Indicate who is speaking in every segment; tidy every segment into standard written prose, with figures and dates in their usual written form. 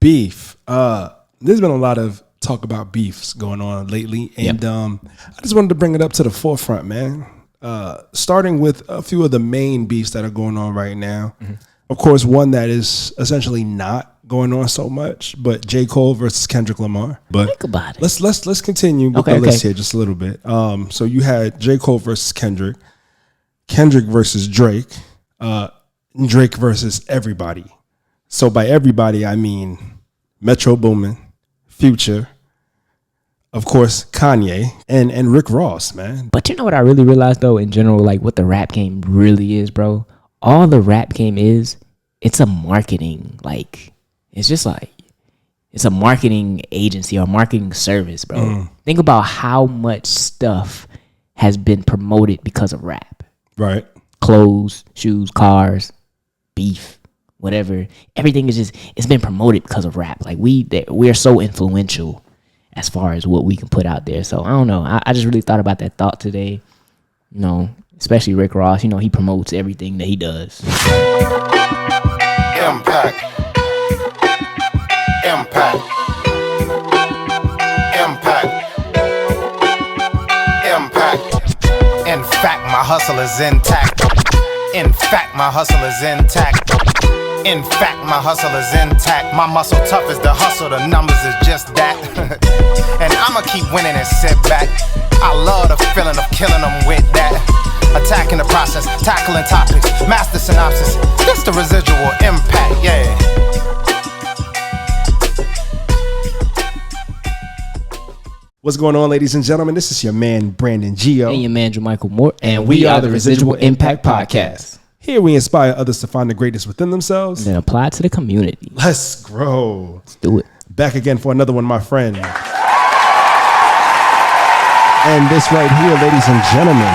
Speaker 1: Beef. There's been a lot of talk about beefs going on lately, and I just wanted to bring it up to the forefront, man. Starting with a few of the main beefs that are going on right now. Mm-hmm. Of course, one that is essentially not going on so much, but J. Cole versus Kendrick Lamar. But
Speaker 2: think about it.
Speaker 1: Let's continue with the list here just a little bit. So you had J. Cole versus Kendrick versus Drake, Drake versus everybody. So by everybody, I mean Metro Boomin, Future, of course, Kanye, and Rick Ross, man.
Speaker 2: But you know what I really realized, though, in general, like what the rap game really is, bro? All the rap game is, it's a marketing, like, it's just like, it's a marketing agency or marketing service, bro. Think about how much stuff has been promoted because of rap.
Speaker 1: Right.
Speaker 2: Clothes, shoes, cars, beef, whatever. Everything is just, it's been promoted because of rap. Like, we're so influential as far as what we can put out there. So I don't know. I just really thought about that thought today. You know, especially Rick Ross. You know, he promotes everything that he does.
Speaker 3: Impact. In fact, my hustle is intact. In fact, my hustle is intact. In fact, my hustle is intact. My muscle tough as the hustle, the numbers is just that. And I'ma keep winning and sit back. I love the feeling of killing them with that. Attacking the process, tackling topics, master synopsis. This the residual impact, yeah.
Speaker 1: What's going on, ladies and gentlemen? This is your man, Brandon Gio.
Speaker 2: And your man, JaMichael Moore. And we are the Residual Impact Podcast.
Speaker 1: Here we inspire others to find the greatness within themselves.
Speaker 2: And then apply it to the community.
Speaker 1: Let's grow.
Speaker 2: Let's do it.
Speaker 1: Back again for another one, my friend. And this right here, ladies and gentlemen,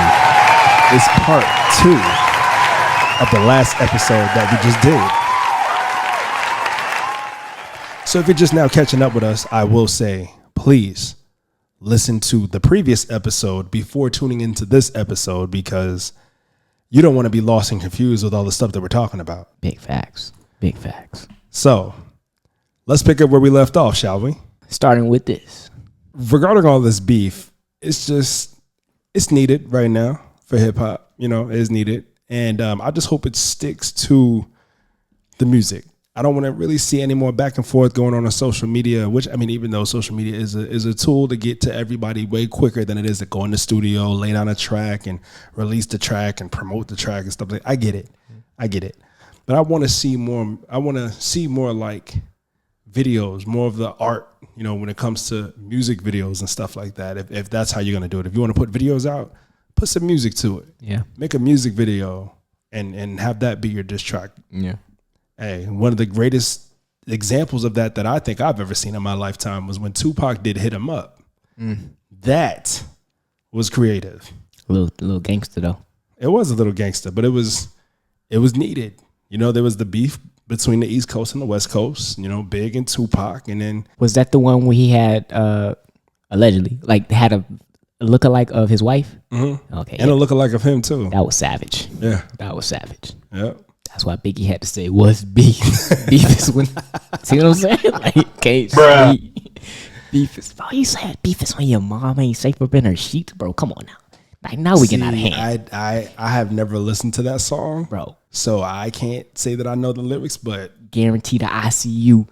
Speaker 1: is part 2 of the last episode that we just did. So if you're just now catching up with us, I will say, please listen to the previous episode before tuning into this episode, because you don't want to be lost and confused with all the stuff that we're talking about.
Speaker 2: Big facts. Big facts.
Speaker 1: So let's pick up where we left off, shall we?
Speaker 2: Starting with this.
Speaker 1: Regarding all this beef, it's needed right now for hip hop. You know, it is needed. And I just hope it sticks to the music. I don't want to really see any more back and forth going on social media, which, I mean, even though social media is a tool to get to everybody way quicker than it is to go in the studio, lay down a track and release the track and promote the track and stuff like that. I get it. But I want to see more. I want to see more like videos, more of the art, you know, when it comes to music videos and stuff like that. If that's how you're going to do it. If you want to put videos out, put some music to it.
Speaker 2: Yeah.
Speaker 1: Make a music video and have that be your diss track.
Speaker 2: Yeah.
Speaker 1: Hey, one of the greatest examples of that I think I've ever seen in my lifetime was when Tupac did Hit 'Em Up. That was creative.
Speaker 2: A little gangster, though.
Speaker 1: It was a little gangster, but it was needed. You know, there was the beef between the East Coast and the West Coast, you know, Big and Tupac. And then...
Speaker 2: Was that the one where he had, allegedly, like, had a lookalike of his wife?
Speaker 1: Mm-hmm.
Speaker 2: Okay.
Speaker 1: And a lookalike of him, too.
Speaker 2: That was savage.
Speaker 1: Yeah.
Speaker 2: That was savage.
Speaker 1: Yeah.
Speaker 2: That's why Biggie had to say, "What's beef?" Beef is when, see what I'm saying? Like, can't speak. Beef is. Oh, you said beef is when your mom ain't safe up in her sheets, bro. Come on now. Like, now we get out of hand.
Speaker 1: I have never listened to that song,
Speaker 2: bro.
Speaker 1: So I can't say that I know the lyrics, but
Speaker 2: guarantee the ICU.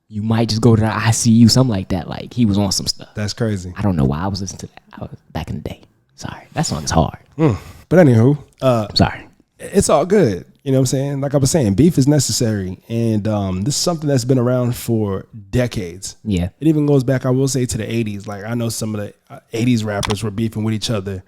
Speaker 2: You might just go to the ICU, something like that. Like, he was on some stuff.
Speaker 1: That's crazy.
Speaker 2: I don't know why I was listening to that. I was back in the day. Sorry, that song is hard.
Speaker 1: But anywho,
Speaker 2: sorry.
Speaker 1: It's all good. You know what I'm saying? Like I was saying, beef is necessary. And this is something that's been around for decades.
Speaker 2: Yeah.
Speaker 1: It even goes back, I will say, to the 80s. Like, I know some of the 80s rappers were beefing with each other.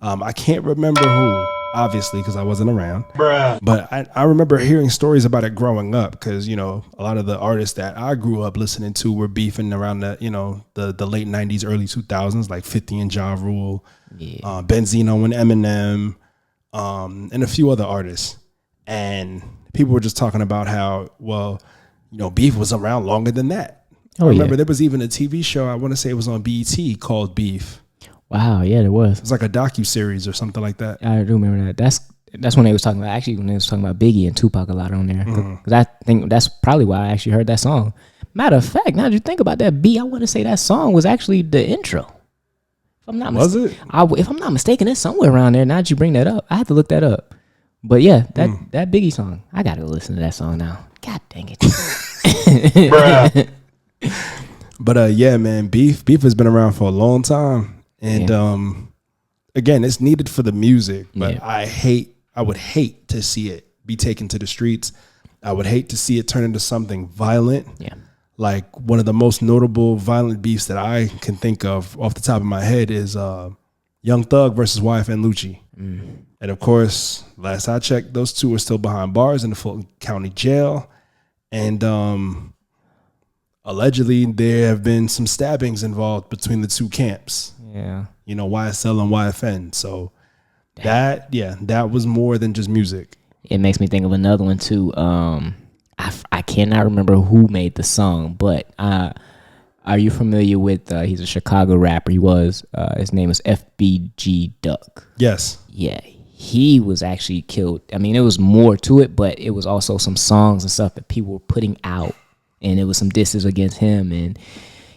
Speaker 1: I can't remember who, obviously, because I wasn't around. But I remember hearing stories about it growing up, because, you know, a lot of the artists that I grew up listening to were beefing around the, you know, the late 90s, early 2000s, like 50 and Ja Rule, Benzo and Eminem, and a few other artists. And people were just talking about how, well, you know, beef was around longer than that. I remember there was even a TV show, I want to say it was on BET, called Beef.
Speaker 2: Wow, yeah, there was.
Speaker 1: It was like a docu-series or something like that.
Speaker 2: I do remember that. That's when they was talking about, actually, when they was talking about Biggie and Tupac a lot on there. Because I think that's probably why I actually heard that song. Matter of fact, now that you think about that beat, I want to say that song was actually the intro. If I'm not if I'm not mistaken, it's somewhere around there. Now that you bring that up, I have to look that up. But yeah, that Biggie song, I gotta listen to that song now. God dang it.
Speaker 4: Bruh.
Speaker 1: But yeah, man, beef has been around for a long time, and again, it's needed for the music. But I would hate to see it be taken to the streets. I would hate to see it turn into something violent. Yeah. Like one of the most notable violent beefs that I can think of off the top of my head is Young Thug versus YFN Lucci. And of course, last I checked, those two are still behind bars in the Fulton County Jail. And allegedly, there have been some stabbings involved between the two camps.
Speaker 2: Yeah.
Speaker 1: You know, YSL and YFN. So that was more than just music.
Speaker 2: It makes me think of another one too. I cannot remember who made the song, but are you familiar with? He's a Chicago rapper. He was. His name is FBG Duck.
Speaker 1: Yes.
Speaker 2: Yeah, he was actually killed. I mean, it was more to it, but it was also some songs and stuff that people were putting out, and it was some disses against him, and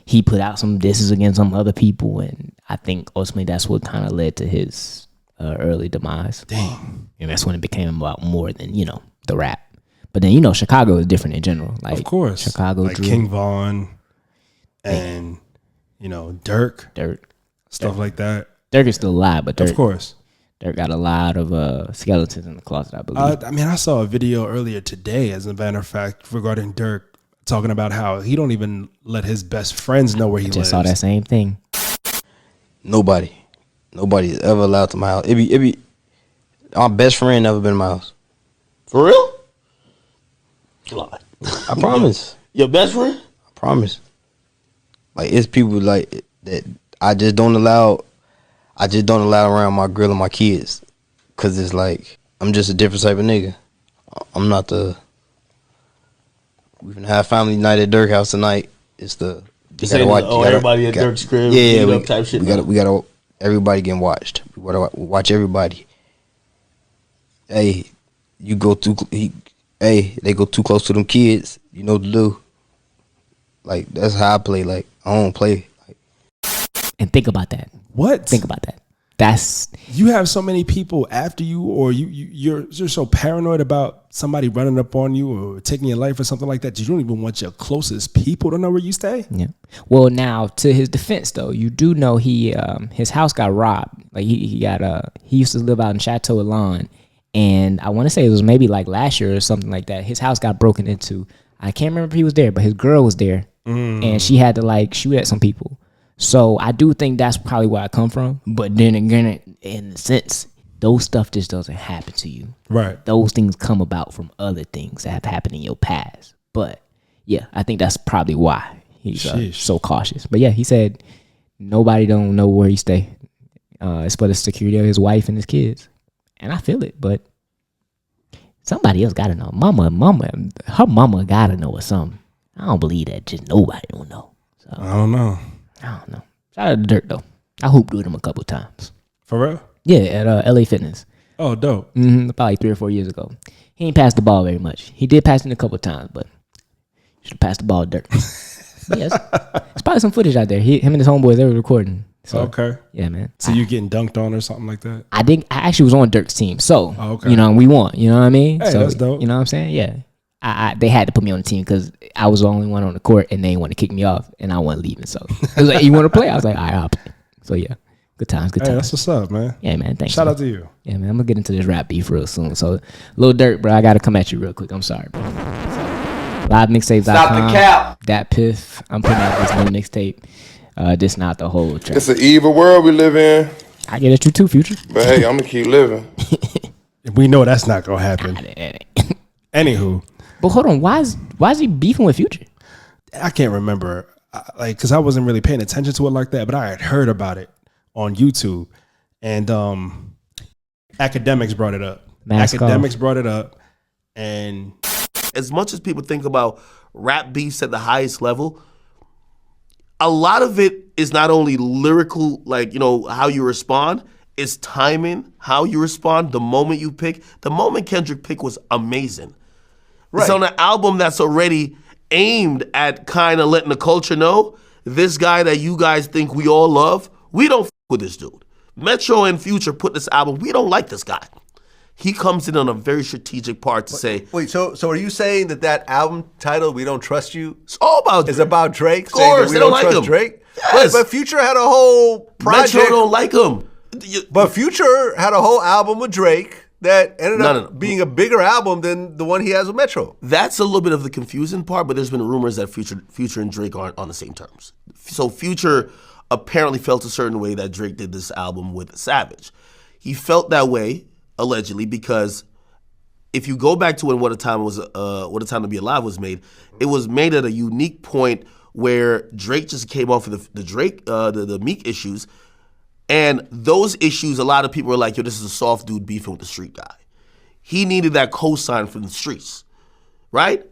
Speaker 2: he put out some disses against some other people, and I think ultimately that's what kind of led to his early demise.
Speaker 1: Dang.
Speaker 2: And that's when it became about more than the rap. But then Chicago is different in general. Like,
Speaker 1: of course,
Speaker 2: Chicago,
Speaker 1: like
Speaker 2: Drew,
Speaker 1: King Von, and Durk, stuff like that.
Speaker 2: Durk is still alive, but
Speaker 1: of course,
Speaker 2: Durk got a lot of skeletons in the closet, I believe.
Speaker 1: I mean, I saw a video earlier today, as a matter of fact, regarding Durk, talking about how he don't even let his best friends know where he lives.
Speaker 2: Just saw that same thing.
Speaker 4: Nobody is ever allowed to my house. It be my best friend never been to my house.
Speaker 5: For real?
Speaker 4: I promise.
Speaker 5: Your best friend?
Speaker 4: I promise. Like, it's people like that I just don't allow around my girl and my kids, cause it's like I'm just a different type of nigga. I'm not the. We're gonna have family night at Durk house tonight. It's the
Speaker 5: you gotta watch. Everybody at Durk's crib.
Speaker 4: Yeah,
Speaker 5: type shit.
Speaker 4: We gotta. Everybody getting watched. We gotta watch everybody. Hey, you go too. They go too close to them kids. You know what to do. Like, that's how I play. Like, I don't play.
Speaker 2: And think about that.
Speaker 1: What?
Speaker 2: Think about that. That's
Speaker 1: you have so many people after you, or you're so paranoid about somebody running up on you or taking your life or something like that. You don't even want your closest people to know where you stay.
Speaker 2: Yeah. Well, now to his defense, though, you do know his house got robbed. Like he used to live out in Chateau Elan, and I want to say it was maybe like last year or something like that. His house got broken into. I can't remember if he was there, but his girl was there, and she had to shoot at some people. So I do think that's probably where I come from. But then again, in a sense, those stuff just doesn't happen to you.
Speaker 1: Right.
Speaker 2: Those things come about from other things that have happened in your past. But yeah, I think that's probably why he's so cautious. But yeah, he said nobody don't know where he stay. It's for the security of his wife and his kids. And I feel it, but somebody else got to know. Her mama got to know or something. I don't believe that just nobody don't know. So,
Speaker 1: I don't know.
Speaker 2: Shout out to Durk, though. I hooped with him a couple times.
Speaker 1: For real?
Speaker 2: Yeah, at LA Fitness.
Speaker 1: Oh, dope.
Speaker 2: About 3 or 4 years ago. He ain't passed the ball very much. He did pass it a couple times, but should have passed the ball to Durk. But yeah, it's probably some footage out there. Him and his homeboys, they were recording. So,
Speaker 1: okay.
Speaker 2: Yeah, man.
Speaker 1: So you getting dunked on or something like that?
Speaker 2: I actually was on Durk's team. So,
Speaker 1: okay.
Speaker 2: We won. You know what I mean?
Speaker 1: Hey,
Speaker 2: so,
Speaker 1: that's dope.
Speaker 2: You know what I'm saying? Yeah. They had to put me on the team because I was the only one on the court and they didn't want to kick me off and I wasn't leaving. So it was like, you want to play? I was like, all right, I'll play. So yeah, good times.
Speaker 1: Hey, that's what's up, man.
Speaker 2: Yeah, man. Thanks.
Speaker 1: Shout out to you.
Speaker 2: Yeah, man. I'm gonna get into this rap beef real soon. So, Lil Durk, bro, I gotta come at you real quick. I'm sorry, bro. LiveMixtapes.com.
Speaker 5: Stop the cap.
Speaker 2: Dat Piff. I'm putting out this new mixtape. This not the whole track.
Speaker 6: It's an evil world we live in.
Speaker 2: I get at you too, Future.
Speaker 6: But hey, I'm gonna keep living.
Speaker 1: We know that's not gonna happen. Anywho.
Speaker 2: But hold on, why is he beefing with Future?
Speaker 1: I can't remember, because I wasn't really paying attention to it like that. But I had heard about it on YouTube, and academics brought it up. Brought it up, and
Speaker 5: as much as people think about rap beefs at the highest level, a lot of it is not only lyrical, how you respond. It's timing, how you respond, the moment you pick. The moment Kendrick picked was amazing. Right. It's on an album that's already aimed at kind of letting the culture know this guy that you guys think we all love, we don't f with this dude. Metro and Future put this album, we don't like this guy. He comes in on a very strategic part to say...
Speaker 7: Wait, so are you saying that album title, We Don't Trust You,
Speaker 5: it's all about Drake.
Speaker 7: Is about Drake?
Speaker 5: Of course,
Speaker 7: we
Speaker 5: they don't like him.
Speaker 7: Drake?
Speaker 5: Yes.
Speaker 7: But Future had a whole project.
Speaker 5: Metro don't like him.
Speaker 7: But Future had a whole album with Drake that ended up being a bigger album than the one he has with Metro.
Speaker 5: That's a little bit of the confusing part, but there's been rumors that Future and Drake aren't on the same terms. So Future apparently felt a certain way that Drake did this album with Savage. He felt that way, allegedly, because if you go back to when What a Time to Be Alive was made, it was made at a unique point where Drake just came off of the Meek issues, and those issues, a lot of people were like, yo, this is a soft dude beefing with the street guy. He needed that cosign from the streets, right?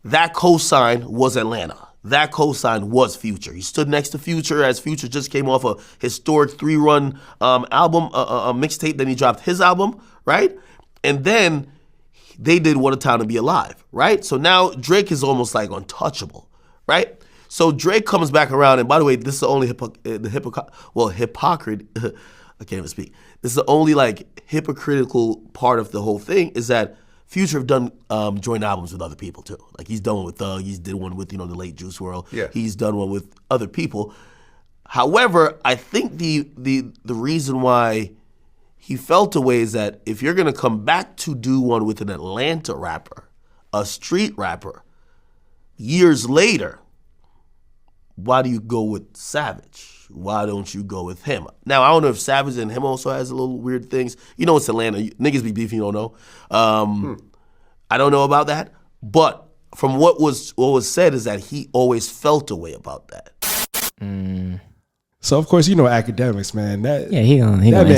Speaker 5: That cosign was Atlanta. That cosign was Future. He stood next to Future as Future just came off a historic 3-run album, a mixtape. Then he dropped his album, right? And then they did What a Time to Be Alive, right? So now Drake is almost like untouchable, right? So Drake comes back around, and by the way, this is the only hypocrite. I can't even speak. This is the only like hypocritical part of the whole thing is that Future have done joint albums with other people too. Like he's done one with Thug, he's did one with the late Juice WRLD.
Speaker 7: Yeah.
Speaker 5: He's done one with other people. However, I think the reason why he felt a way is that if you're gonna come back to do one with an Atlanta rapper, a street rapper, years later, why do you go with Savage? Why don't you go with him? Now, I don't know if Savage and him also has a little weird things. You know it's Atlanta. Niggas be beefing, you don't know. I don't know about that. But from what was said is that he always felt a way about that.
Speaker 1: So, of course, academics, man. That man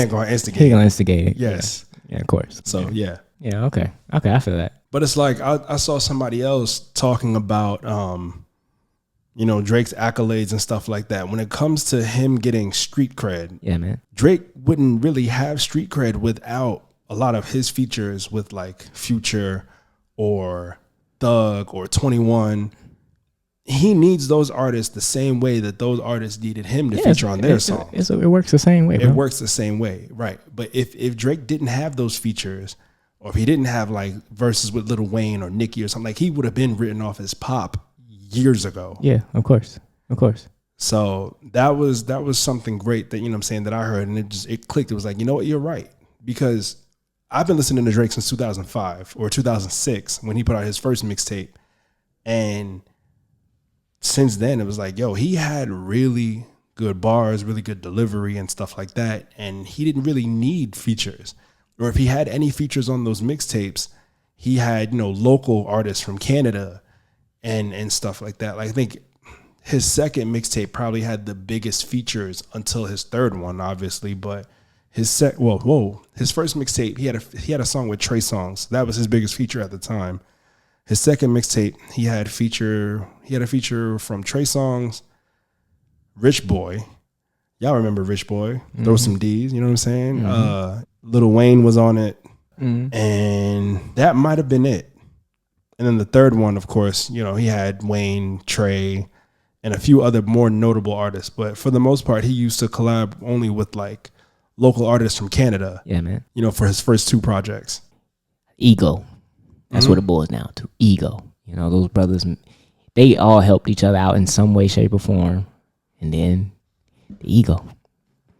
Speaker 1: gonna instigate.
Speaker 2: He gonna instigate it.
Speaker 1: Yes.
Speaker 2: Yeah, of course.
Speaker 1: So, yeah.
Speaker 2: Yeah, okay. Okay, I feel that.
Speaker 1: But it's like I saw somebody else talking about Drake's accolades and stuff like that. When it comes to him getting street cred,
Speaker 2: yeah, man,
Speaker 1: Drake wouldn't really have street cred without a lot of his features with like Future or Thug or 21. He needs those artists the same way that those artists needed him to feature on their songs.
Speaker 2: It works the same way, bro.
Speaker 1: It works the same way, right? But if Drake didn't have those features, or if he didn't have like verses with Lil Wayne or Nicki or something, like he would have been written off as pop years ago.
Speaker 2: Yeah, of course.
Speaker 1: So that was something great that that I heard, and it clicked. It was like, you know what, you're right, because I've been listening to Drake since 2005 or 2006 when he put out his first mixtape, and since then it was like, yo, he had really good bars, really good delivery and stuff like that, and he didn't really need features, or if he had any features on those mixtapes, he had local artists from Canada and stuff like that. Like I think his second mixtape probably had the biggest features until his third one, obviously. But his first mixtape, he had a song with Trey Songz. That was his biggest feature at the time. His second mixtape, he had a feature from Trey Songz, Rich Boy. Y'all remember Rich Boy? Mm-hmm. Throw some D's, you know what I'm saying? Mm-hmm. Lil Wayne was on it, and that might have been it. And then the third one, of course, he had Wayne, Trey, and a few other more notable artists. But for the most part, he used to collab only with like local artists from Canada.
Speaker 2: Yeah, man.
Speaker 1: For his first two projects.
Speaker 2: Ego. That's what it boils down to. Ego. Those brothers, they all helped each other out in some way, shape, or form. And then the ego.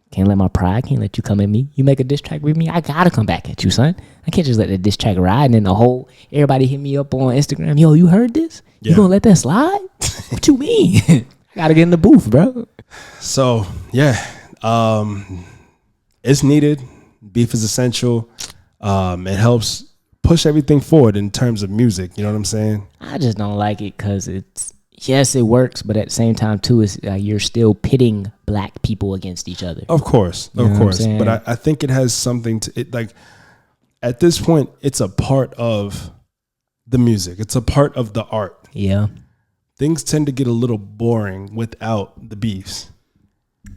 Speaker 2: Can't let my pride, can't let you come at me. You make a diss track with me, I gotta come back at you, son. I can't just let the diss track ride and then everybody hit me up on Instagram. Yo, you heard this? Yeah. You gonna let that slide? What you mean? I gotta get in the booth, bro.
Speaker 1: So, yeah. It's needed. Beef is essential. It helps push everything forward in terms of music. You know what I'm saying?
Speaker 2: I just don't like it because yes, it works, but at the same time, too, it's you're still pitting black people against each other.
Speaker 1: Of course. But I think it has something to it. Like at this point, it's a part of the music. It's a part of the art.
Speaker 2: Yeah.
Speaker 1: Things tend to get a little boring without the beefs.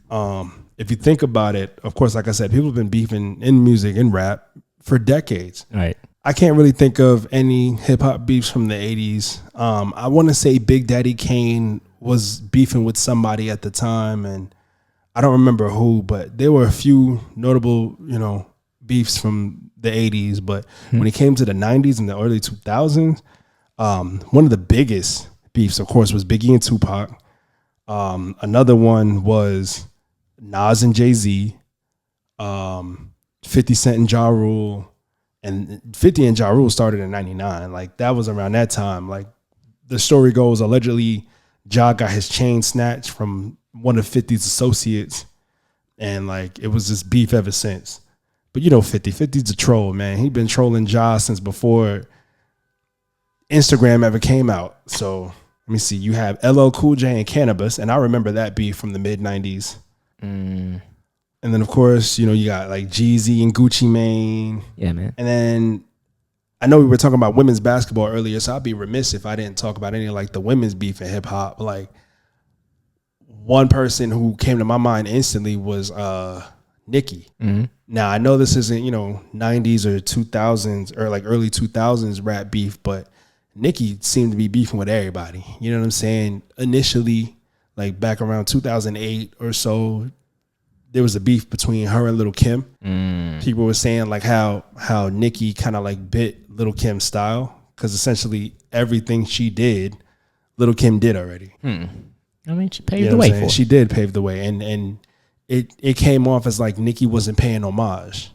Speaker 1: If you think about it, of course, like I said, people have been beefing in music and rap for decades.
Speaker 2: Right.
Speaker 1: I can't really think of any hip hop beefs from the 80s. I want to say Big Daddy Kane was beefing with somebody at the time, and I don't remember who, but there were a few notable, beefs from the 80s. But when it came to the 90s and the early 2000s, one of the biggest beefs, of course, was Biggie and Tupac. Another one was Nas and Jay-Z, 50 Cent and Ja Rule. And 50 and Ja Rule started in 99. Like, that was around that time. Like, the story goes, allegedly, Ja got his chain snatched from one of 50's associates. And, like, it was just beef ever since. But, 50's a troll, man. He been trolling Ja since before Instagram ever came out. So, let me see. You have LL Cool J and Cannabis. And I remember that beef from the mid-90s. And then, of course, you got like Jeezy and Gucci Mane.
Speaker 2: Yeah, man.
Speaker 1: And then I know we were talking about women's basketball earlier, so I'd be remiss if I didn't talk about any of like the women's beef in hip hop. Like, one person who came to my mind instantly was Nicki. Mm-hmm. Now, I know this isn't, 90s or 2000s or like early 2000s rap beef, but Nicki seemed to be beefing with everybody. You know what I'm saying? Initially, like back around 2008 or so, there was a beef between her and Lil' Kim. People were saying like how Nicki kind of like bit Lil' Kim's style, because essentially everything she did, Lil' Kim did already.
Speaker 2: I mean, she paved the way for it.
Speaker 1: She did pave the way, and it came off as like Nicki wasn't paying homage.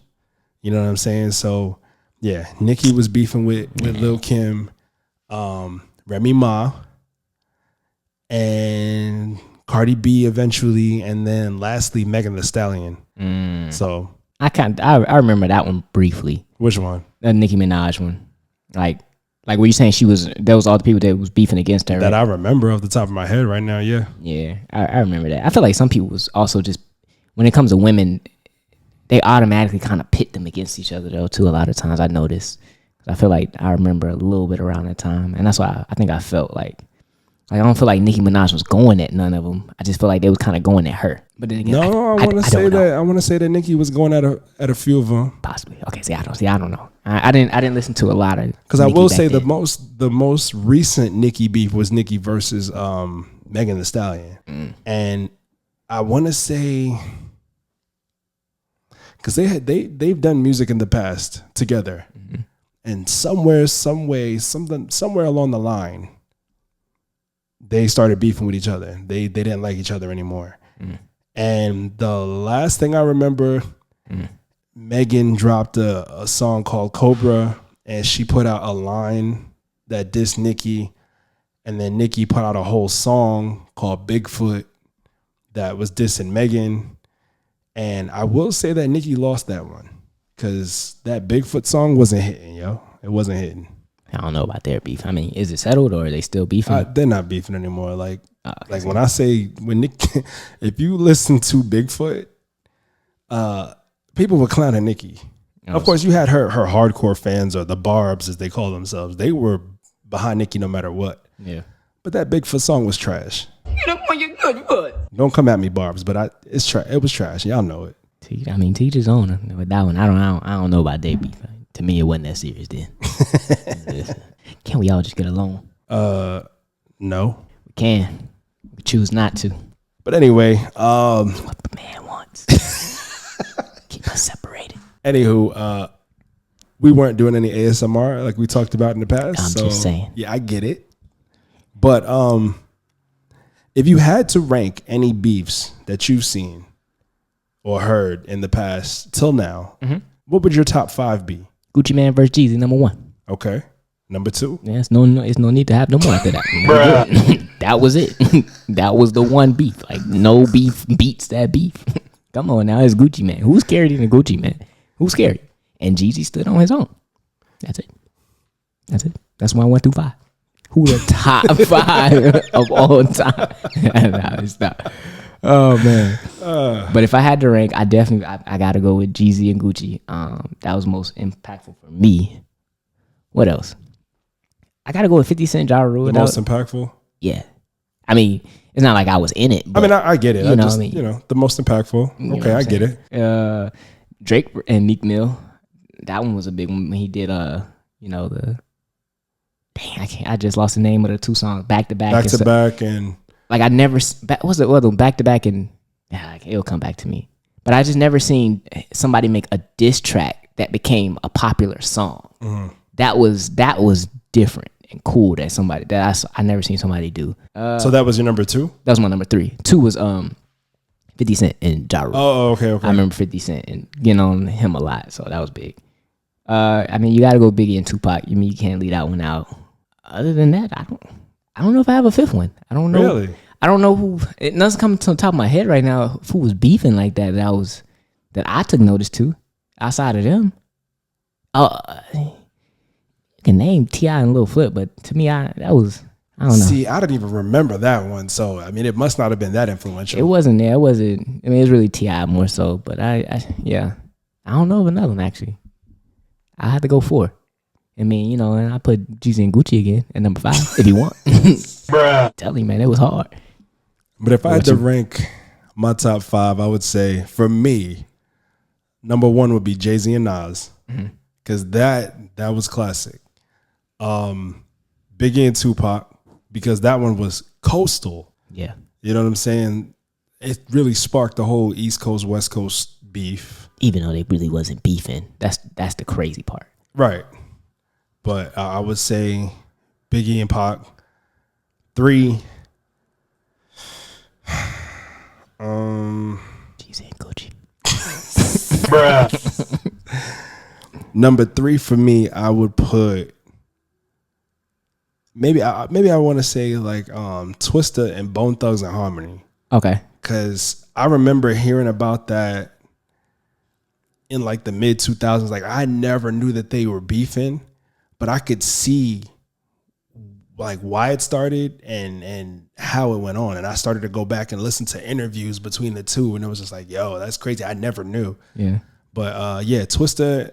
Speaker 1: You know what I'm saying? So yeah, Nicki was beefing with Lil' Kim, Remy Ma, and Cardi B eventually, and then lastly Megan Thee Stallion. So
Speaker 2: I remember that one briefly.
Speaker 1: Which one?
Speaker 2: The Nicki Minaj one. Like were you saying there was all the people that was beefing against her?
Speaker 1: That right? I remember off the top of my head right now, yeah.
Speaker 2: Yeah, I remember that. I feel like some people was also just, when it comes to women, they automatically kind of pit them against each other though too. A lot of times I noticed. I feel like I remember a little bit around that time, and that's why I think I felt like I don't feel like Nicki Minaj was going at none of them. I just feel like they was kind of going at her. But then again,
Speaker 1: no, I want to say that Nicki was going at a few of them.
Speaker 2: Possibly. Okay. I don't know. I didn't listen to a lot of.
Speaker 1: Because I will say the most recent Nicki beef was Nicki versus Megan Thee Stallion, and I want to say because they've done music in the past together, and somewhere along the line, they started beefing with each other. They didn't like each other anymore. And the last thing I remember, Megan dropped a song called Cobra, and she put out a line that dissed Nicki, and then Nicki put out a whole song called Bigfoot that was dissing Megan. And I will say that Nicki lost that one, because that Bigfoot song wasn't hitting, yo. It wasn't hitting.
Speaker 2: I don't know about their beef. I mean, is it settled or are they still beefing?
Speaker 1: They're not beefing anymore. Like when I say, if you listen to Bigfoot, people were clowning Nicki. Of course, you had her hardcore fans, or the Barbs as they call themselves. They were behind Nicki no matter what.
Speaker 2: Yeah.
Speaker 1: But that Bigfoot song was trash.
Speaker 8: Get up on your good foot.
Speaker 1: Don't come at me, Barbs, but it was trash. Y'all know it.
Speaker 2: I mean, teach his own. With that one, I don't know about their beef. To me, it wasn't that serious then. Can't we all just get along?
Speaker 1: No.
Speaker 2: We can. We choose not to.
Speaker 1: But anyway,
Speaker 2: that's what the man wants. Keep us separated.
Speaker 1: Anywho, we weren't doing any ASMR like we talked about in the past.
Speaker 2: I'm just saying.
Speaker 1: Yeah, I get it. But if you had to rank any beefs that you've seen or heard in the past till now, what would your top 5 be?
Speaker 2: Gucci Mane versus Jeezy, number 1.
Speaker 1: Okay. Number 2?
Speaker 2: Yeah, it's no need to have no more after that. That was it. That was the one beef. Like, no beef beats that beef. Come on now, it's Gucci Mane. Who's scarier than Gucci Mane? Who's scary? And Jeezy stood on his own. That's it. That's why I went through 5. Who the top 5 of all time? Stop. Oh man. But if I had to rank, I gotta go with Jeezy and Gucci. That was most impactful for me. What else? I gotta go with 50 Cent, Ja Rule.
Speaker 1: The most impactful?
Speaker 2: Yeah. I mean, it's not like I was in it.
Speaker 1: But, I mean, I get it.
Speaker 2: You know what I mean?
Speaker 1: The most impactful. Okay, I get it.
Speaker 2: Drake and Meek Mill. That one was a big one when he did you know, I just lost the name of the 2 songs back to back.
Speaker 1: Back to back and
Speaker 2: like I never what's it? Well, back to back and it'll come back to me. But I just never seen somebody make a diss track that became a popular song.
Speaker 1: Mm-hmm.
Speaker 2: That was different and cool that somebody that I never seen somebody do.
Speaker 1: So that was your number 2?
Speaker 2: That was my number 3. 2 was 50 Cent and Ja Rule.
Speaker 1: Oh, okay.
Speaker 2: I remember 50 Cent and getting on him a lot, so that was big. I mean, you got to go Biggie and Tupac. You mean you can't leave that one out. Other than that, I don't know if I have a 5th one. I don't know.
Speaker 1: Really?
Speaker 2: I don't know who. It doesn't come to the top of my head right now. Who was beefing like that? That I took notice to outside of them. Oh, you can name T.I. and Lil Flip, but to me, I don't know.
Speaker 1: See, I didn't even remember that one. So I mean, it must not have been that influential.
Speaker 2: It wasn't there. It wasn't. I mean, it was really T.I. more so. But I don't know of another one actually. I had to go 4. I mean, you know, and I put Jeezy and Gucci again at number 5 if you want. Bruh. Tell you, man, it was hard.
Speaker 1: But if I had to rank my top 5, I would say for me, number 1 would be Jay-Z and Nas, because that was classic. Biggie and Tupac, because that one was coastal.
Speaker 2: Yeah,
Speaker 1: you know what I'm saying. It really sparked the whole East Coast West Coast beef,
Speaker 2: even though they really wasn't beefing. That's the crazy part,
Speaker 1: right? But I would say Biggie and Pac. 3.
Speaker 2: Jeezy and Gucci.
Speaker 1: Bruh. Number 3 for me, I would put maybe I want to say like Twista and Bone Thugs and Harmony.
Speaker 2: Okay.
Speaker 1: Cause I remember hearing about that in like the mid 2000s. Like I never knew that they were beefing, but I could see like why it started and how it went on. And I started to go back and listen to interviews between the two, and it was just like, yo, that's crazy. I never knew.
Speaker 2: Yeah.
Speaker 1: But Twista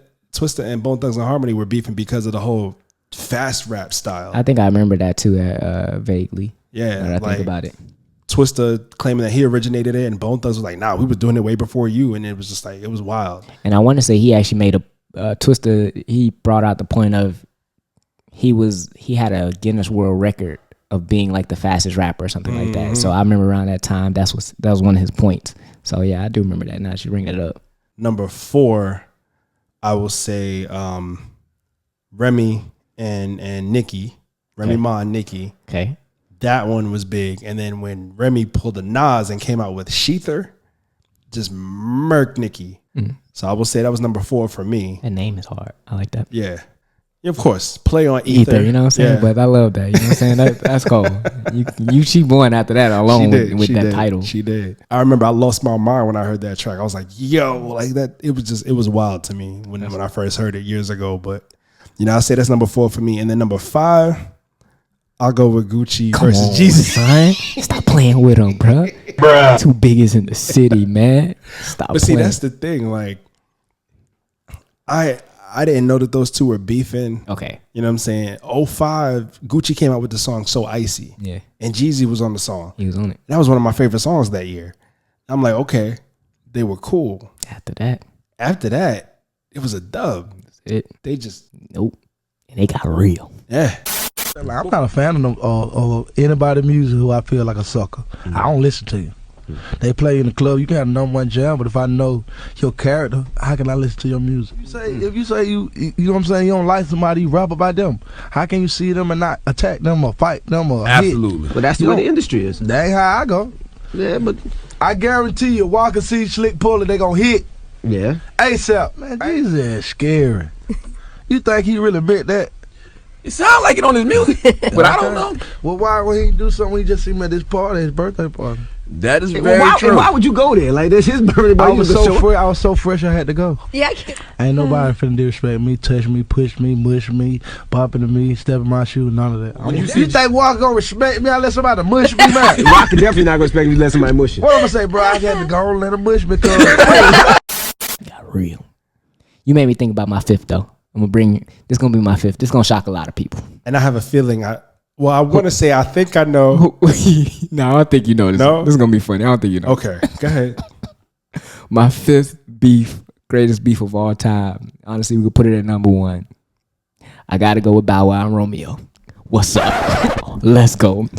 Speaker 1: and Bone Thugs and Harmony were beefing because of the whole fast rap style.
Speaker 2: I think I remember that too, vaguely.
Speaker 1: Yeah.
Speaker 2: Now that I think about it.
Speaker 1: Twista claiming that he originated it, and Bone Thugs was like, nah, we were doing it way before you. And it was just like, it was wild.
Speaker 2: And I want to say he actually made Twista, he brought out the point of he had a Guinness World Record of being like the fastest rapper or something like that. So I remember around that time, that was one of his points. So yeah, I do remember that. Now I should bring it up.
Speaker 1: Number 4, I will say Remy and Nicki. Remy Ma and Nicki.
Speaker 2: Okay.
Speaker 1: That one was big. And then when Remy pulled a Nas and came out with Sheether, just murked Nicki. So I will say that was number 4 for me.
Speaker 2: That name is hard. I like that.
Speaker 1: Yeah. Of course, play on Ether.
Speaker 2: You know what I'm saying?
Speaker 1: Yeah.
Speaker 2: But I love that. You know what I'm saying? That's cool. She won after that alone with that title.
Speaker 1: She did. I remember I lost my mind when I heard that track. I was like, yo, like that. It was wild to me when I first heard it years ago. But, you know, I say that's number 4 for me. And then number 5, I'll go with Gucci versus Jeezy.
Speaker 2: Son. Stop playing with him, bro. Bruh. 2 biggest in the city, man. Stop
Speaker 1: But see, that's the thing. Like, I didn't know that those two were beefing.
Speaker 2: Okay.
Speaker 1: You know what I'm saying? 05, Gucci came out with the song So Icy.
Speaker 2: Yeah.
Speaker 1: And Jeezy was on the song.
Speaker 2: He was on it.
Speaker 1: That was one of my favorite songs that year. I'm like, okay, they were cool.
Speaker 2: After that,
Speaker 1: it was a dub.
Speaker 2: That's it.
Speaker 1: They just...
Speaker 2: Nope. And they got real.
Speaker 1: Yeah.
Speaker 8: I'm not a fan of anybody music who I feel like a sucker. I don't listen to you. They play in the club, you can have the number 1 jam, but if I know your character, how can I listen to your music? If you say you know what I'm saying, you don't like somebody, you rap about them. How can you see them and not attack them or fight them or
Speaker 9: Absolutely.
Speaker 8: hit?
Speaker 9: But that's the way the industry is.
Speaker 8: That ain't how I go.
Speaker 9: Yeah, but
Speaker 8: I guarantee you, Walker C, Slick Puller, they gonna hit.
Speaker 9: Yeah.
Speaker 8: ASAP. Man, Jesus is scary. You think he really meant that?
Speaker 9: It sounds like it on his music, but I don't know.
Speaker 8: Well, why would he do something when he just see me at this party, his birthday party?
Speaker 9: That is very true. Why would you go there? Like, that's his birthday party.
Speaker 8: I was so fresh, I had to go.
Speaker 10: Yeah,
Speaker 8: ain't nobody finna disrespect me, touch me, push me, mush me, pop into me, step in my shoe, none of that. You think Walker gonna respect me? I let somebody mush me, man.
Speaker 9: Walker definitely not gonna respect me, let somebody mush you.
Speaker 8: What I'm gonna say, bro? I had to go and let him mush me.
Speaker 2: Got real. You made me think about my 5th though. I'm gonna bring this. Gonna be my 5th. This gonna shock a lot of people.
Speaker 1: And I have a feeling I want to say I think I know.
Speaker 2: No, I don't think you know this.
Speaker 1: No?
Speaker 2: This is gonna be funny. I don't think you know.
Speaker 1: Okay, go ahead.
Speaker 2: My 5th beef, greatest beef of all time. Honestly, we could put it at number 1. I gotta go with Bow Wow and Romeo. What's up? Let's go.
Speaker 1: All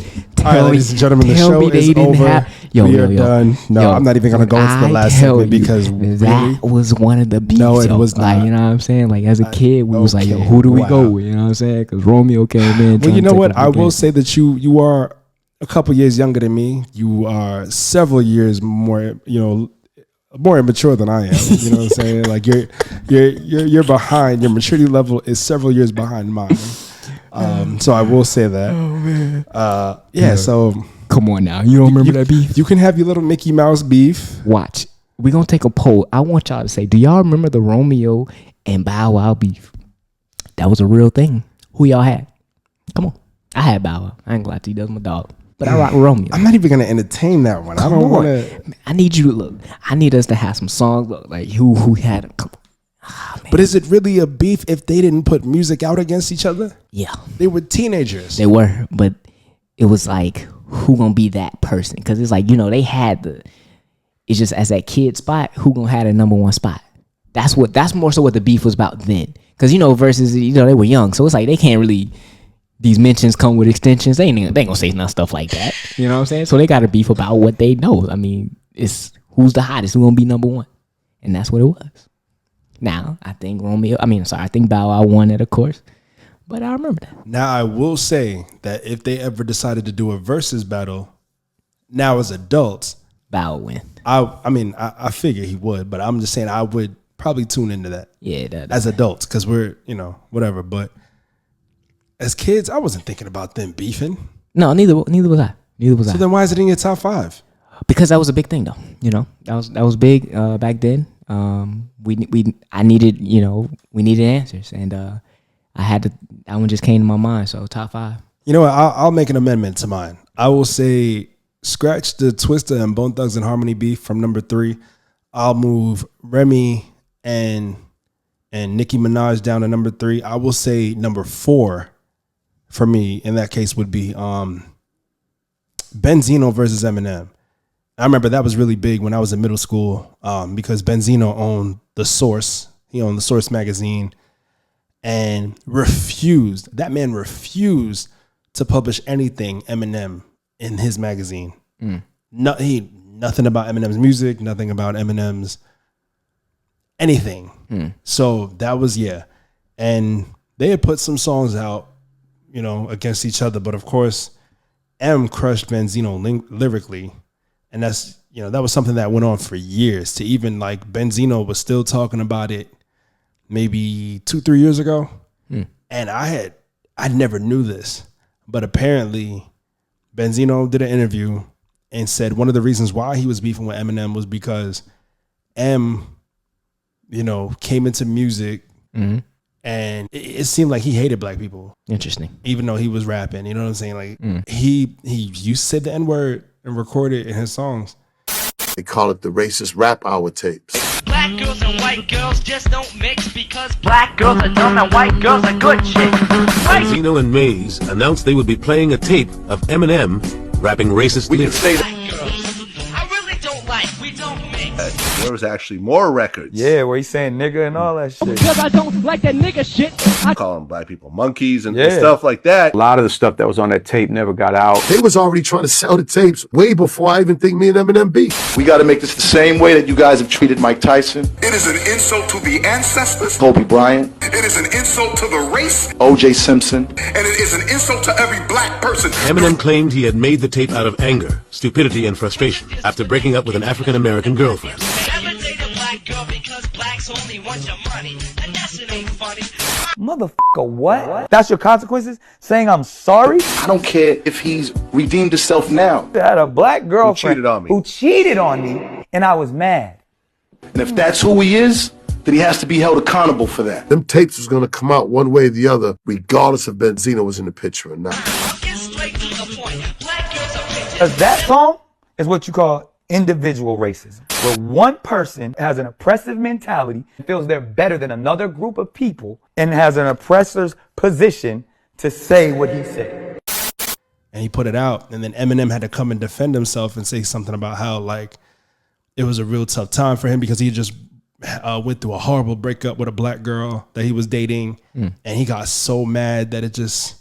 Speaker 1: right, ladies and gentlemen, the show is over. We are done. No, I'm not even gonna go into the last segment because
Speaker 2: that was one of the beats. No, it was not. Like, you know what I'm saying? Like as a kid, we was like, yo, who do we go with? You know what I'm saying? Because Romeo came in.
Speaker 1: Well, you know what? I will say that you are a couple years younger than me. You are several years more, more immature than I am. You know what I'm saying? Like you're behind. Your maturity level is several years behind mine. So I will say that. Oh man. Yeah. So
Speaker 2: come on now. You don't remember that beef?
Speaker 1: You can have your little Mickey Mouse beef.
Speaker 2: Watch. We're gonna take a poll. I want y'all to say, do y'all remember the Romeo and Bow Wow beef? That was a real thing. Who y'all had? Come on. I had Bow Wow. I ain't gonna lie to you. That's my dog. But I rock with Romeo.
Speaker 1: I'm not even gonna entertain that one. I don't want to.
Speaker 2: I need you to look. I need us to have some songs. Look, like who had them. Come on.
Speaker 1: Oh, but is it really a beef if they didn't put music out against each other?
Speaker 2: Yeah.
Speaker 1: They were teenagers.
Speaker 2: They were, but it was like, who gonna be that person? Because it's like, they had it's just as that kid spot, who gonna have the number one spot? That's more so what the beef was about then. Because, versus, they were young. So it's like, they can't really, these mentions come with extensions. They ain't gonna say none stuff like that. You know what I'm saying? So they got a beef about what they know. I mean, it's who's the hottest, who's gonna be number one. And that's what it was. Now, I think I think Bow Wow won it, of course. But I remember that.
Speaker 1: Now, I will say that if they ever decided to do a versus battle, now as adults,
Speaker 2: Bow would win.
Speaker 1: I figure he would, but I'm just saying I would probably tune into that.
Speaker 2: Yeah,
Speaker 1: as adults, because we're, whatever. But as kids, I wasn't thinking about them beefing.
Speaker 2: No, neither was I.
Speaker 1: So then why is it in your top 5?
Speaker 2: Because that was a big thing, though. That was big back then. I needed, we needed answers, and I had to. That one just came to my mind. So top 5.
Speaker 1: You know what? I'll make an amendment to mine. I will say scratch the Twista and Bone Thugs and Harmony beef from number 3. I'll move Remy and Nicki Minaj down to number 3. I will say number 4 for me in that case would be Benzino versus Eminem. I remember that was really big when I was in middle school because Benzino owned The Source. He owned The Source magazine and refused to publish anything Eminem in his magazine. Nothing about Eminem's music, nothing about Eminem's anything. So that was, and they had put some songs out, against each other. But of course, M crushed Benzino lyrically. And that's, that was something that went on for years to even like Benzino was still talking about it maybe 2-3 years ago. And I never knew this, but apparently Benzino did an interview and said one of the reasons why he was beefing with Eminem was because M, came into music and it seemed like he hated black people.
Speaker 2: Interesting.
Speaker 1: Even though he was rapping, you know what I'm saying? Like he you said the N-word and recorded in his songs.
Speaker 10: They call it the racist rap hour tapes.
Speaker 11: Black girls and white girls just don't mix because black girls are dumb and white girls are good shit.
Speaker 12: Benzino and Maze announced they would be playing a tape of Eminem rapping racist lyrics.
Speaker 11: I really don't like, we don't mix.
Speaker 7: There was actually more records.
Speaker 13: Yeah, where he's saying nigga and all that shit.
Speaker 11: Because I don't like that nigga shit.
Speaker 7: Calling black people monkeys and stuff like that.
Speaker 13: A lot of the stuff that was on that tape never got out.
Speaker 10: They was already trying to sell the tapes way before I even think me and Eminem beef. We got to make this the same way that you guys have treated Mike Tyson.
Speaker 14: It is an insult to the ancestors.
Speaker 10: Kobe Bryant.
Speaker 14: It is an insult to the race.
Speaker 10: O.J. Simpson.
Speaker 14: And it is an insult to every black person.
Speaker 12: Eminem claimed he had made the tape out of anger, stupidity, and frustration after breaking up with an African-American girlfriend.
Speaker 11: Never date a black girl because blacks only want your money. And that shit ain't funny.
Speaker 13: Motherfucker, what? That's your consequences? Saying I'm sorry?
Speaker 10: I don't care if he's redeemed himself now.
Speaker 13: I had a black girlfriend
Speaker 7: who
Speaker 13: cheated on me, and I was mad.
Speaker 10: And if that's who he is, then he has to be held accountable for that. Them tapes was going to come out one way or the other, regardless if Benzino was in the picture or not.
Speaker 13: Because that song is what you call individual racism, where one person has an oppressive mentality, feels they're better than another group of people, and has an oppressor's position to say what he said.
Speaker 1: And he put it out, and then Eminem had to come and defend himself and say something about how like it was a real tough time for him because he just went through a horrible breakup with a black girl that he was dating, and he got so mad that it just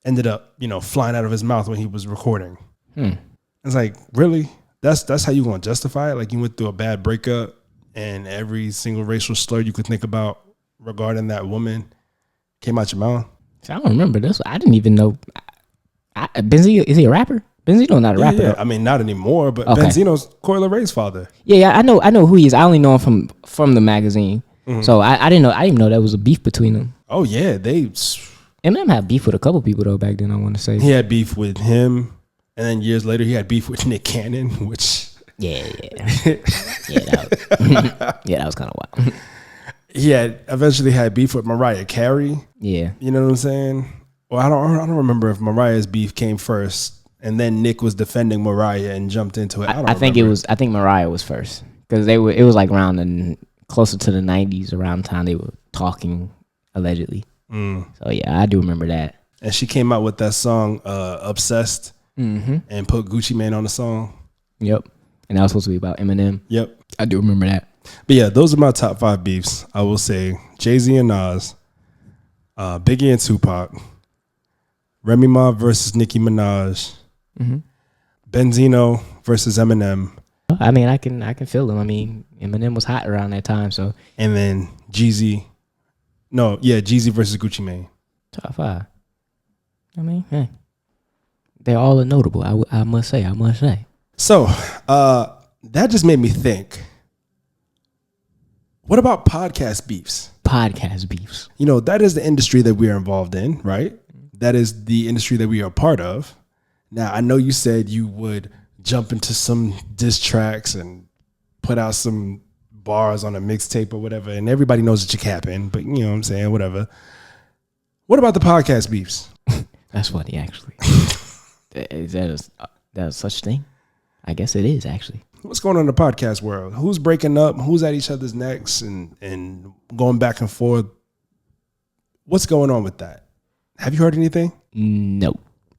Speaker 1: ended up, flying out of his mouth when he was recording. It's like, really? That's how you gonna justify it? Like, you went through a bad breakup and every single racial slur you could think about regarding that woman came out your mouth?
Speaker 2: I don't remember this. I didn't even know. Benzo, is he a rapper? Benzino's not a rapper.
Speaker 1: Yeah. I mean, not anymore, but okay. Benzino's Coi Leray's father.
Speaker 2: Yeah, I know who he is. I only know him from the magazine. So I didn't know that was a beef between them.
Speaker 1: Oh yeah,
Speaker 2: Eminem had beef with a couple people though back then. I want to say
Speaker 1: he had beef with him, and then years later he had beef with Nick Cannon, which
Speaker 2: that was kind of wild.
Speaker 1: He had eventually had beef with Mariah Carey.
Speaker 2: Yeah,
Speaker 1: you know what I'm saying. Well, I don't remember if Mariah's beef came first, and then Nick was defending Mariah and jumped into it.
Speaker 2: I think Mariah was first because it was like around closer to the 90s around the time they were talking allegedly. So yeah, I do remember that.
Speaker 1: And she came out with that song "Obsessed" and put Gucci Mane on the song.
Speaker 2: Yep, and that was supposed to be about Eminem.
Speaker 1: Yep,
Speaker 2: I do remember that.
Speaker 1: But yeah, those are my top 5 beefs. I will say Jay-Z and Nas, Biggie and Tupac, Remy Ma versus Nicki Minaj, Benzino versus Eminem.
Speaker 2: I mean, I can feel them. I mean, Eminem was hot around that time, so.
Speaker 1: And then Jeezy versus Gucci Mane.
Speaker 2: Top 5. I mean, hey, they all are notable. I must say.
Speaker 1: So that just made me think. What about podcast beefs?
Speaker 2: Podcast beefs.
Speaker 1: That is the industry that we are involved in, right? That is the industry that we are part of. Now, I know you said you would jump into some diss tracks and put out some bars on a mixtape or whatever, and everybody knows that you're capping, but you know what I'm saying, whatever. What about the podcast beefs?
Speaker 2: That's funny, actually. Is that a such thing? I guess it is, actually.
Speaker 1: What's going on in the podcast world? Who's breaking up? Who's at each other's necks and going back and forth? What's going on with that? Have you heard anything?
Speaker 2: No.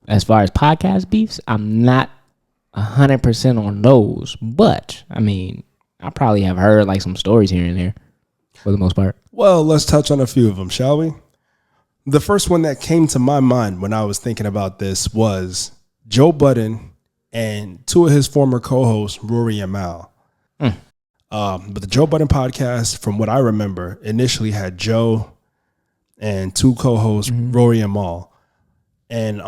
Speaker 2: As far as podcast beefs, I'm not 100% on those. But, I mean, I probably have heard like some stories here and there for the most part.
Speaker 1: Well, let's touch on a few of them, shall we? The first one that came to my mind when I was thinking about this was Joe Budden and 2 of his former co-hosts, Rory and Mal. But the Joe Budden podcast, from what I remember, initially had Joe and 2 co-hosts, Rory and Mal. And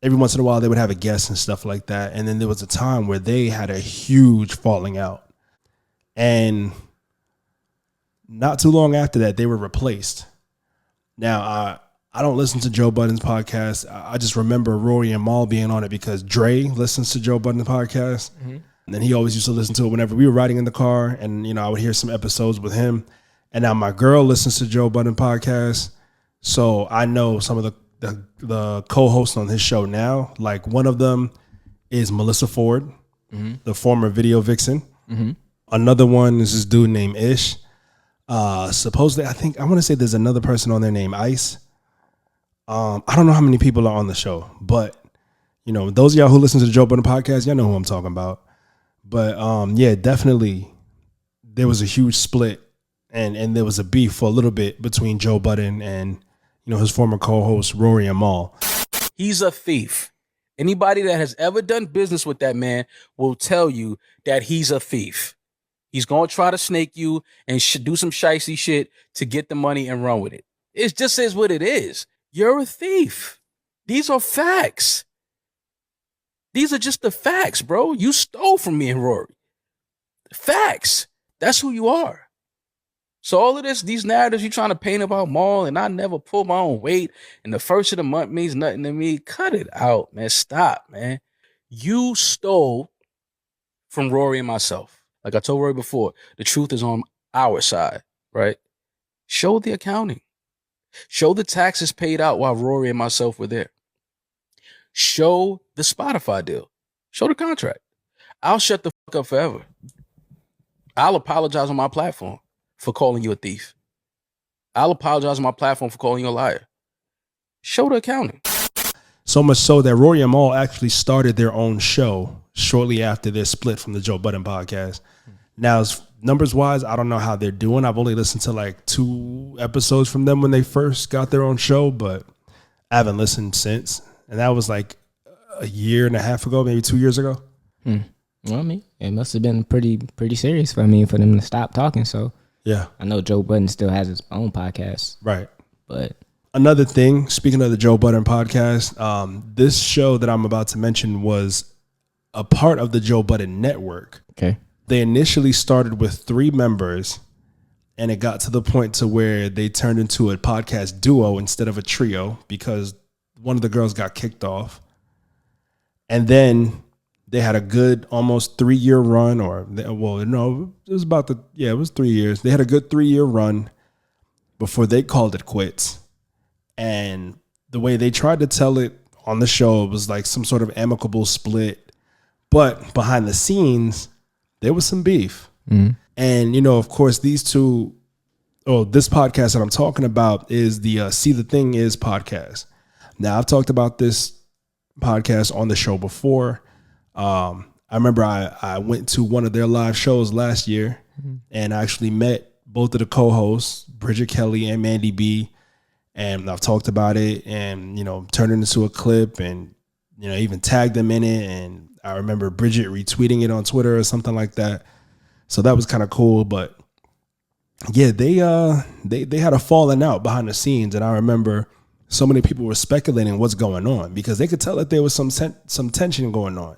Speaker 1: every once in a while, they would have a guest and stuff like that. And then there was a time where they had a huge falling out. And not too long after that, they were replaced. Now, I don't listen to Joe Budden's podcast. I just remember Rory and Mal being on it because Dre listens to Joe Budden's podcast. And then he always used to listen to it whenever we were riding in the car. And, I would hear some episodes with him. And now my girl listens to Joe Budden podcast. So I know some of the co-hosts on his show now. Like one of them is Melissa Ford, the former video vixen. Another one is this dude named Ish. Supposedly, I want to say there's another person on there named Ice. I don't know how many people are on the show, but those of y'all who listen to the Joe Budden podcast, y'all know who I'm talking about. But yeah, definitely there was a huge split and there was a beef for a little bit between Joe Budden and his former co-host Rory and Mal.
Speaker 15: He's a thief. Anybody that has ever done business with that man will tell you that he's a thief. He's going to try to snake you and do some shicey shit to get the money and run with it. It just is what it is. You're a thief. These are facts. These are just the facts, bro. You stole from me and Rory. Facts. That's who you are. So all of these narratives you're trying to paint about Maul and I never pull my own weight and the first of the month means nothing to me. Cut it out, man. Stop, man. You stole from Rory and myself. Like I told Rory before, the truth is on our side, right? Show the accounting. Show the taxes paid out while Rory and myself were there. Show the Spotify deal. Show the contract. I'll shut the fuck up forever. I'll apologize on my platform for calling you a thief. I'll apologize on my platform for calling you a liar. Show the accounting.
Speaker 1: So much so that Rory and Mal actually started their own show shortly after their split from the Joe Budden podcast. Now, numbers wise, I don't know how they're doing. I've only listened to like 2 episodes from them when they first got their own show, but I haven't listened since. And that was like a year and a half ago, maybe 2 years ago.
Speaker 2: Well, I mean, it must have been pretty serious for them to stop talking. So
Speaker 1: yeah,
Speaker 2: I know Joe Budden still has his own podcast,
Speaker 1: right?
Speaker 2: But
Speaker 1: another thing, speaking of the Joe Budden podcast, this show that I'm about to mention was a part of the Joe Budden network.
Speaker 2: Okay.
Speaker 1: They initially started with 3 members, and it got to the point to where they turned into a podcast duo instead of a trio because one of the girls got kicked off. And then they had a good almost 3-year run, it was 3 years. They had a good 3-year run before they called it quits. And the way they tried to tell it on the show, it was like some sort of amicable split. But behind the scenes, there was some beef. And, of course, this podcast that I'm talking about is the See the Thing Is podcast. Now, I've talked about this podcast on the show before. I remember I went to one of their live shows last year and I actually met both of the co-hosts, Bridget Kelly and Mandy B. And I've talked about it and, turned it into a clip and, even tagged them in it. And I remember Bridget retweeting it on Twitter or something like that. So that was kind of cool. But yeah, they had a falling out behind the scenes. And I remember so many people were speculating what's going on because they could tell that there was some tension going on.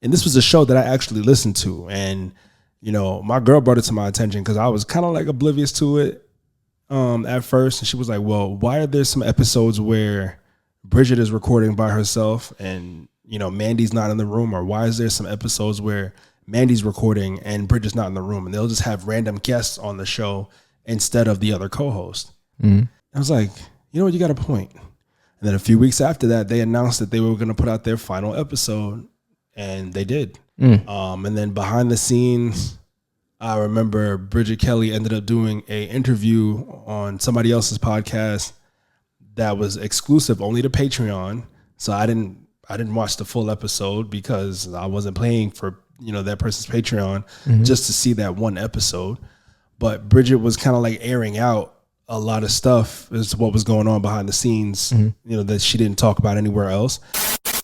Speaker 1: And this was a show that I actually listened to. And, my girl brought it to my attention because I was kind of like oblivious to it at first. And she was like, well, why are there some episodes where Bridget is recording by herself and, Mandy's not in the room? Or why is there some episodes where Mandy's recording and Bridget's not in the room? And they'll just have random guests on the show instead of the other co-host. I was like, you got a point. And then a few weeks after that, they announced that they were going to put out their final episode, and they did. And then behind the scenes, I remember Bridget Kelly ended up doing an interview on somebody else's podcast that was exclusive only to Patreon. So I didn't watch the full episode because I wasn't paying for that person's Patreon just to see that one episode. But Bridget was kind of like airing out a lot of stuff as to what was going on behind the scenes, that she didn't talk about anywhere else.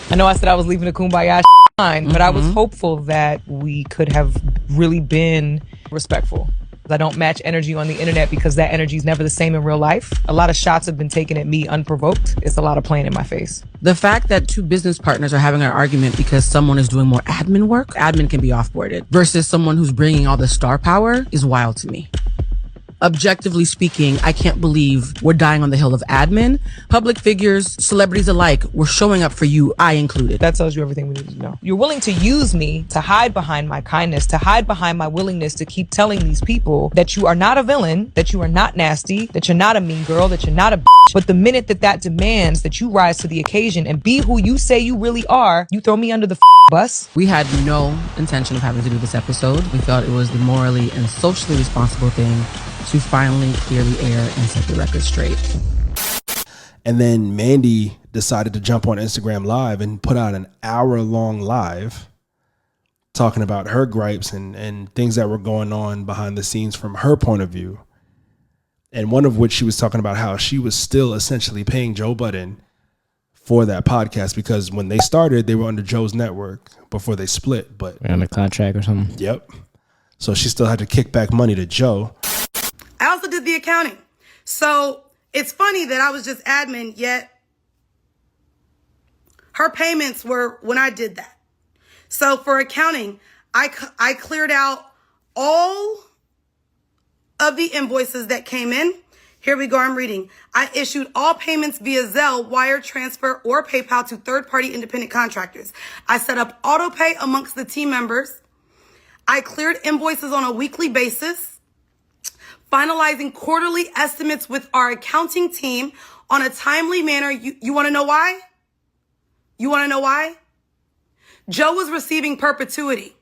Speaker 16: I know I said I was leaving the kumbaya line, but I was hopeful that we could have really been respectful. I don't match energy on the internet because that energy is never the same in real life. A lot of shots have been taken at me unprovoked. It's a lot of playing in my face.
Speaker 17: The fact that 2 business partners are having an argument because someone is doing more admin work, admin can be offboarded, versus someone who's bringing all the star power is wild to me. Objectively speaking, I can't believe we're dying on the hill of admin. Public figures, celebrities alike, we're showing up for you, I included.
Speaker 16: That tells you everything we need to know. You're willing to use me to hide behind my kindness, to hide behind my willingness to keep telling these people that you are not a villain, that you are not nasty, that you're not a mean girl, that you're not a bitch. But the minute that demands that you rise to the occasion and be who you say you really are, you throw me under the bus.
Speaker 17: We had no intention of having to do this episode. We felt it was the morally and socially responsible thing to finally clearly air and set the record straight.
Speaker 1: And then Mandy decided to jump on Instagram Live and put out an hour-long live talking about her gripes and things that were going on behind the scenes from her point of view. And one of which she was talking about how she was still essentially paying Joe Budden for that podcast because when they started, they were under Joe's network before they split. But
Speaker 2: on a contract or something.
Speaker 1: Yep. So she still had to kick back money to Joe.
Speaker 18: I also did the accounting. So it's funny that I was just admin, yet her payments were when I did that. So for accounting, I cleared out all of the invoices that came in. Here we go, I'm reading. I issued all payments via Zelle, wire transfer, or PayPal to third-party independent contractors. I set up auto pay amongst the team members. I cleared invoices on a weekly basis. Finalizing quarterly estimates with our accounting team on a timely manner. You want to know why? You want to know why? Joe was receiving perpetuity.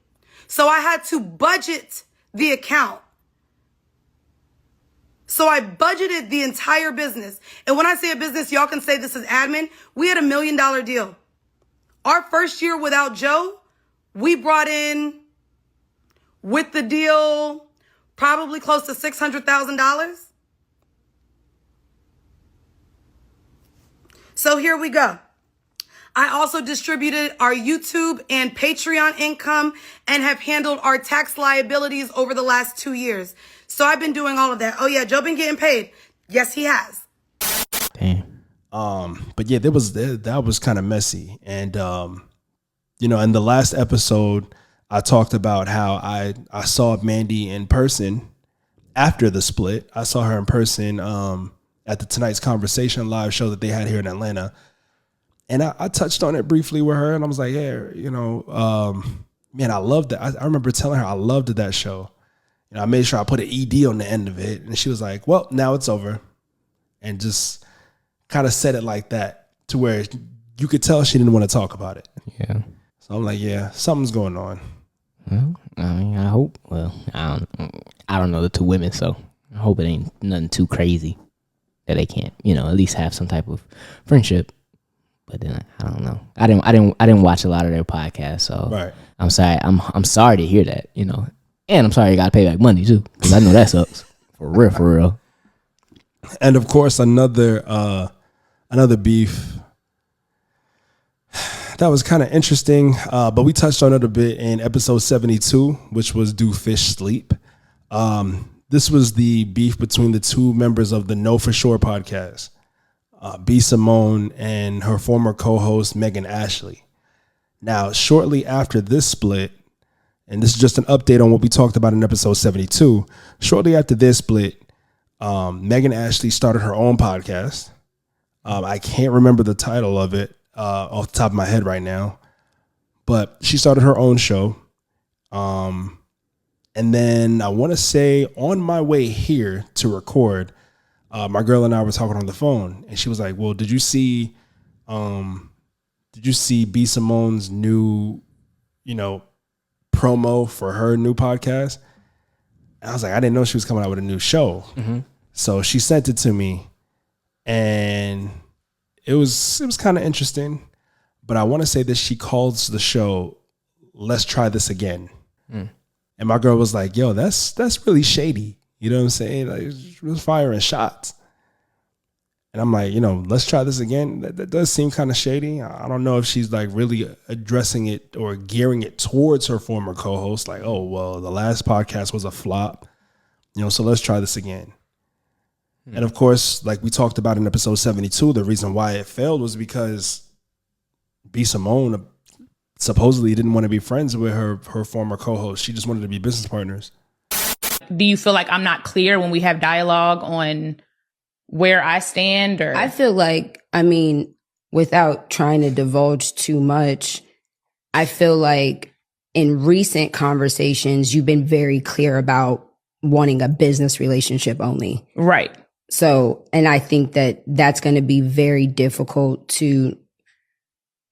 Speaker 18: So I had to budget the account. So I budgeted the entire business. And when I say a business, y'all can say this is admin. We had $1 million deal. Our first year without Joe, we brought in with the deal, probably close to $600,000. So here we go. I also distributed our YouTube and Patreon income and have handled our tax liabilities over the last 2 years. So I've been doing all of that. Oh yeah, Joe been getting paid. Yes, he has.
Speaker 2: Damn.
Speaker 1: But yeah, that was kind of messy. And you know, in the last episode, I talked about how I saw Mandy in person after the split. I saw her in person at the Tonight's Conversation live show that they had here in Atlanta. And I touched on it briefly with her, and I was like, yeah, you know, man, I loved it. I remember telling her I loved that show. You know, I made sure I put an ED on the end of it. And she was like, well, now it's over. And just kind of said it like that to where you could tell she didn't want to talk about it.
Speaker 2: Yeah.
Speaker 1: So I'm like, yeah, something's going on.
Speaker 2: Well, I mean, I hope. Well, I don't know the two women, so I hope it ain't nothing too crazy that they can't, you know, at least have some type of friendship. But then I don't know. I didn't watch a lot of their podcasts, so
Speaker 1: right.
Speaker 2: I'm sorry. I'm sorry to hear that, you know, and I'm sorry you got to pay back money too, because I know that sucks for real.
Speaker 1: And of course, another beef that was kind of interesting, but we touched on it a bit in episode 72, which was "Do Fish Sleep?" This was the beef between the two members of the Know For Sure podcast. B-Simone and her former co-host Megan Ashley. Now, shortly after this split, and this is just an update on what we talked about in episode 72, shortly after this split, Megan Ashley started her own podcast. I can't remember the title of it off the top of my head right now, but she started her own show. And then I want to say on my way here to record, my girl and I were talking on the phone, and she was like, well, did you see B-Simone's new, you know, promo for her new podcast? And I was like, I didn't know she was coming out with a new show.
Speaker 2: Mm-hmm.
Speaker 1: So she sent it to me, and it was kind of interesting, but I want to say that she calls the show "Let's Try This Again." And my girl was like, yo, that's really shady. You know what I'm saying? Like, she was firing shots. And I'm like, you know, let's try this again. That does seem kind of shady. I don't know if she's like really addressing it or gearing it towards her former co-host. Like, oh, well, the last podcast was a flop. You know, so let's try this again. And of course, like we talked about in episode 72, the reason why it failed was because B-Simone supposedly didn't want to be friends with her former co-host. She just wanted to be business partners.
Speaker 19: Do you feel like I'm not clear when we have dialogue on where I stand? Or
Speaker 20: I feel like, I mean, without trying to divulge too much, I feel like in recent conversations, you've been very clear about wanting a business relationship only.
Speaker 19: Right.
Speaker 20: So, and I think that that's going to be very difficult to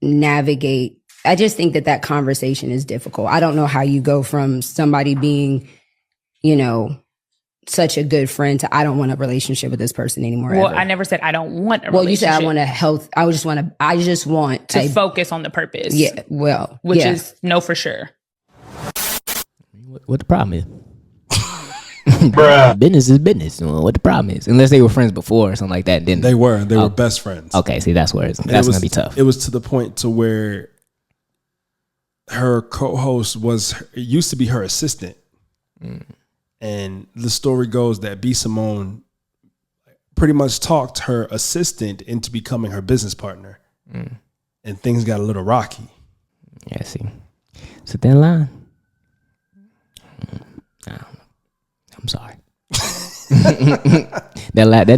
Speaker 20: navigate. I just think that conversation is difficult. I don't know how you go from somebody being, you know, such a good friend to I don't want a relationship with this person anymore.
Speaker 19: Well,
Speaker 20: ever.
Speaker 19: I never said I don't want a relationship.
Speaker 20: Well, you said I want a health. I just want
Speaker 19: to focus on the purpose.
Speaker 20: Yeah. Well,
Speaker 19: which is Know For Sure.
Speaker 2: What the problem is? Bruh. Business is business. What the problem is? Unless they were friends before or something like that. Didn't
Speaker 1: they were best friends.
Speaker 2: Okay, see, that's where that's going to be tough.
Speaker 1: It was to the point to where her co-host used to be her assistant. And the story goes that B-Simone pretty much talked her assistant into becoming her business partner. And things got a little rocky.
Speaker 2: Yeah, see. It's a thin line. I'm sorry. that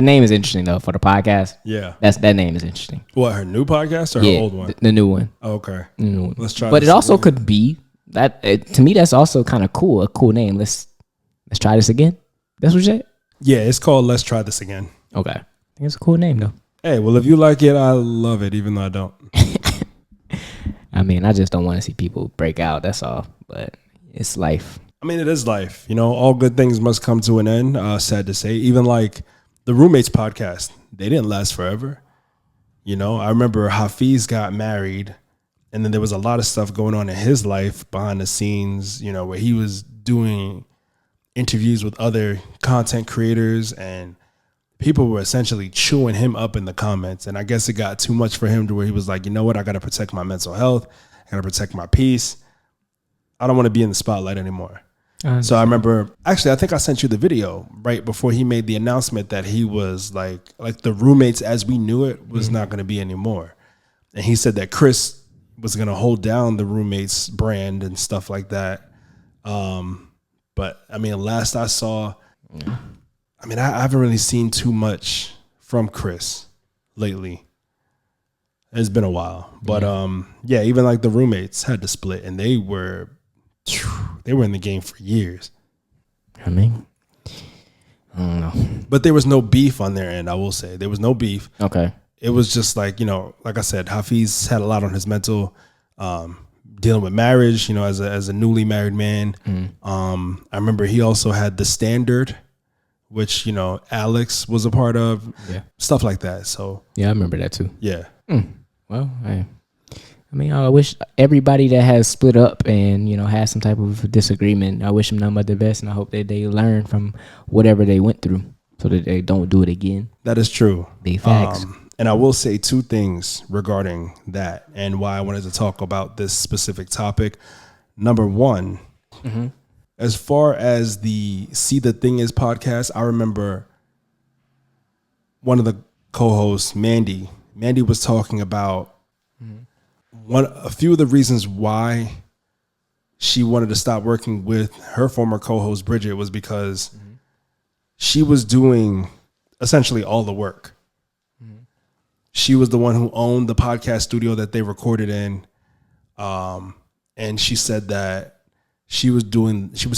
Speaker 2: name is interesting though for the podcast.
Speaker 1: Yeah,
Speaker 2: that name is interesting.
Speaker 1: What, her new podcast or her old one?
Speaker 2: The new one.
Speaker 1: Oh, okay,
Speaker 2: new one.
Speaker 1: Let's try.
Speaker 2: But it also could be that. To me, that's also kind of cool. A cool name. Let's try this again. That's what you said.
Speaker 1: Yeah, it's called "Let's Try This Again."
Speaker 2: Okay, I think it's a cool name though.
Speaker 1: Hey, well, if you like it, I love it, even though I don't.
Speaker 2: I mean, I just don't want to see people break out. That's all. But it's life.
Speaker 1: I mean, it is life. You know, all good things must come to an end. Sad to say. Even like the Roommates podcast, they didn't last forever. You know, I remember Hafiz got married And then there was a lot of stuff going on in his life behind the scenes, you know, where he was doing interviews with other content creators and people were essentially chewing him up in the comments. And I guess it got too much for him to where he was like, you know what? I got to protect my mental health. I got to protect my peace. I don't want to be in the spotlight anymore. So I remember, actually, I think I sent you the video right before he made the announcement that he was like the roommates as we knew it was not going to be anymore. And he said that Chris was going to hold down the roommates brand and stuff like that. But I mean, last I saw, I mean, I haven't really seen too much from Chris lately. It's been a while, but yeah, even like the roommates had to split, and they were in the game for years.
Speaker 2: I mean, I don't know,
Speaker 1: but there was no beef on their end. I will say there was no beef.
Speaker 2: Okay,
Speaker 1: it was just like, you know, like I said, Hafiz had a lot on his mental, dealing with marriage. You know, as a newly married man. I remember he also had The Standard, which, you know, Alex was a part of.
Speaker 2: Yeah,
Speaker 1: stuff like that. So
Speaker 2: yeah, I remember that too.
Speaker 1: Yeah.
Speaker 2: Well, I mean, I wish everybody that has split up and, you know, has some type of disagreement, I wish them nothing but the best, and I hope that they learn from whatever they went through so that they don't do it again.
Speaker 1: That is true.
Speaker 2: Big facts.
Speaker 1: And I will say two things regarding that and why I wanted to talk about this specific topic. Number one, as far as the See the Thing Is podcast, I remember one of the co-hosts, Mandy was talking about a few of the reasons why she wanted to stop working with her former co-host Bridget was because she was doing essentially all the work. She was the one who owned the podcast studio that they recorded in. And she said that she was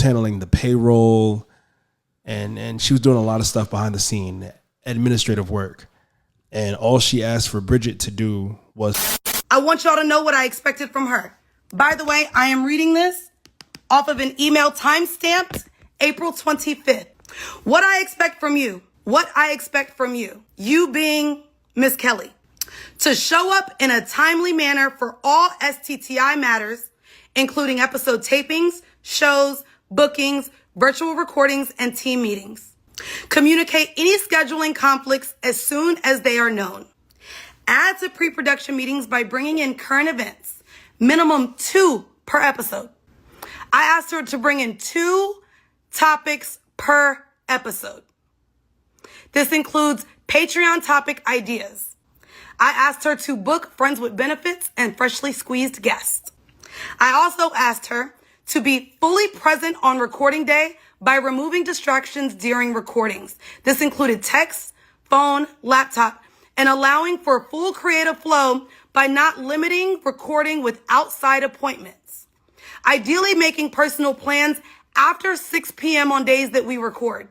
Speaker 1: handling the payroll and she was doing a lot of stuff behind the scene, administrative work. And all she asked for Bridget to do was,
Speaker 18: I want y'all to know what I expected from her. By the way, I am reading this off of an email timestamped April 25th. What I expect from you, you being Miss Kelly, to show up in a timely manner for all STTI matters, including episode tapings, shows, bookings, virtual recordings, and team meetings. Communicate any scheduling conflicts as soon as they are known. Add to pre-production meetings by bringing in current events, minimum 2 per episode. I asked her to bring in 2 topics per episode. This includes Patreon topic ideas. I asked her to book friends with benefits and freshly squeezed guests. I also asked her to be fully present on recording day by removing distractions during recordings. This included text, phone, laptop, and allowing for full creative flow by not limiting recording with outside appointments. Ideally making personal plans after 6 p.m. on days that we record.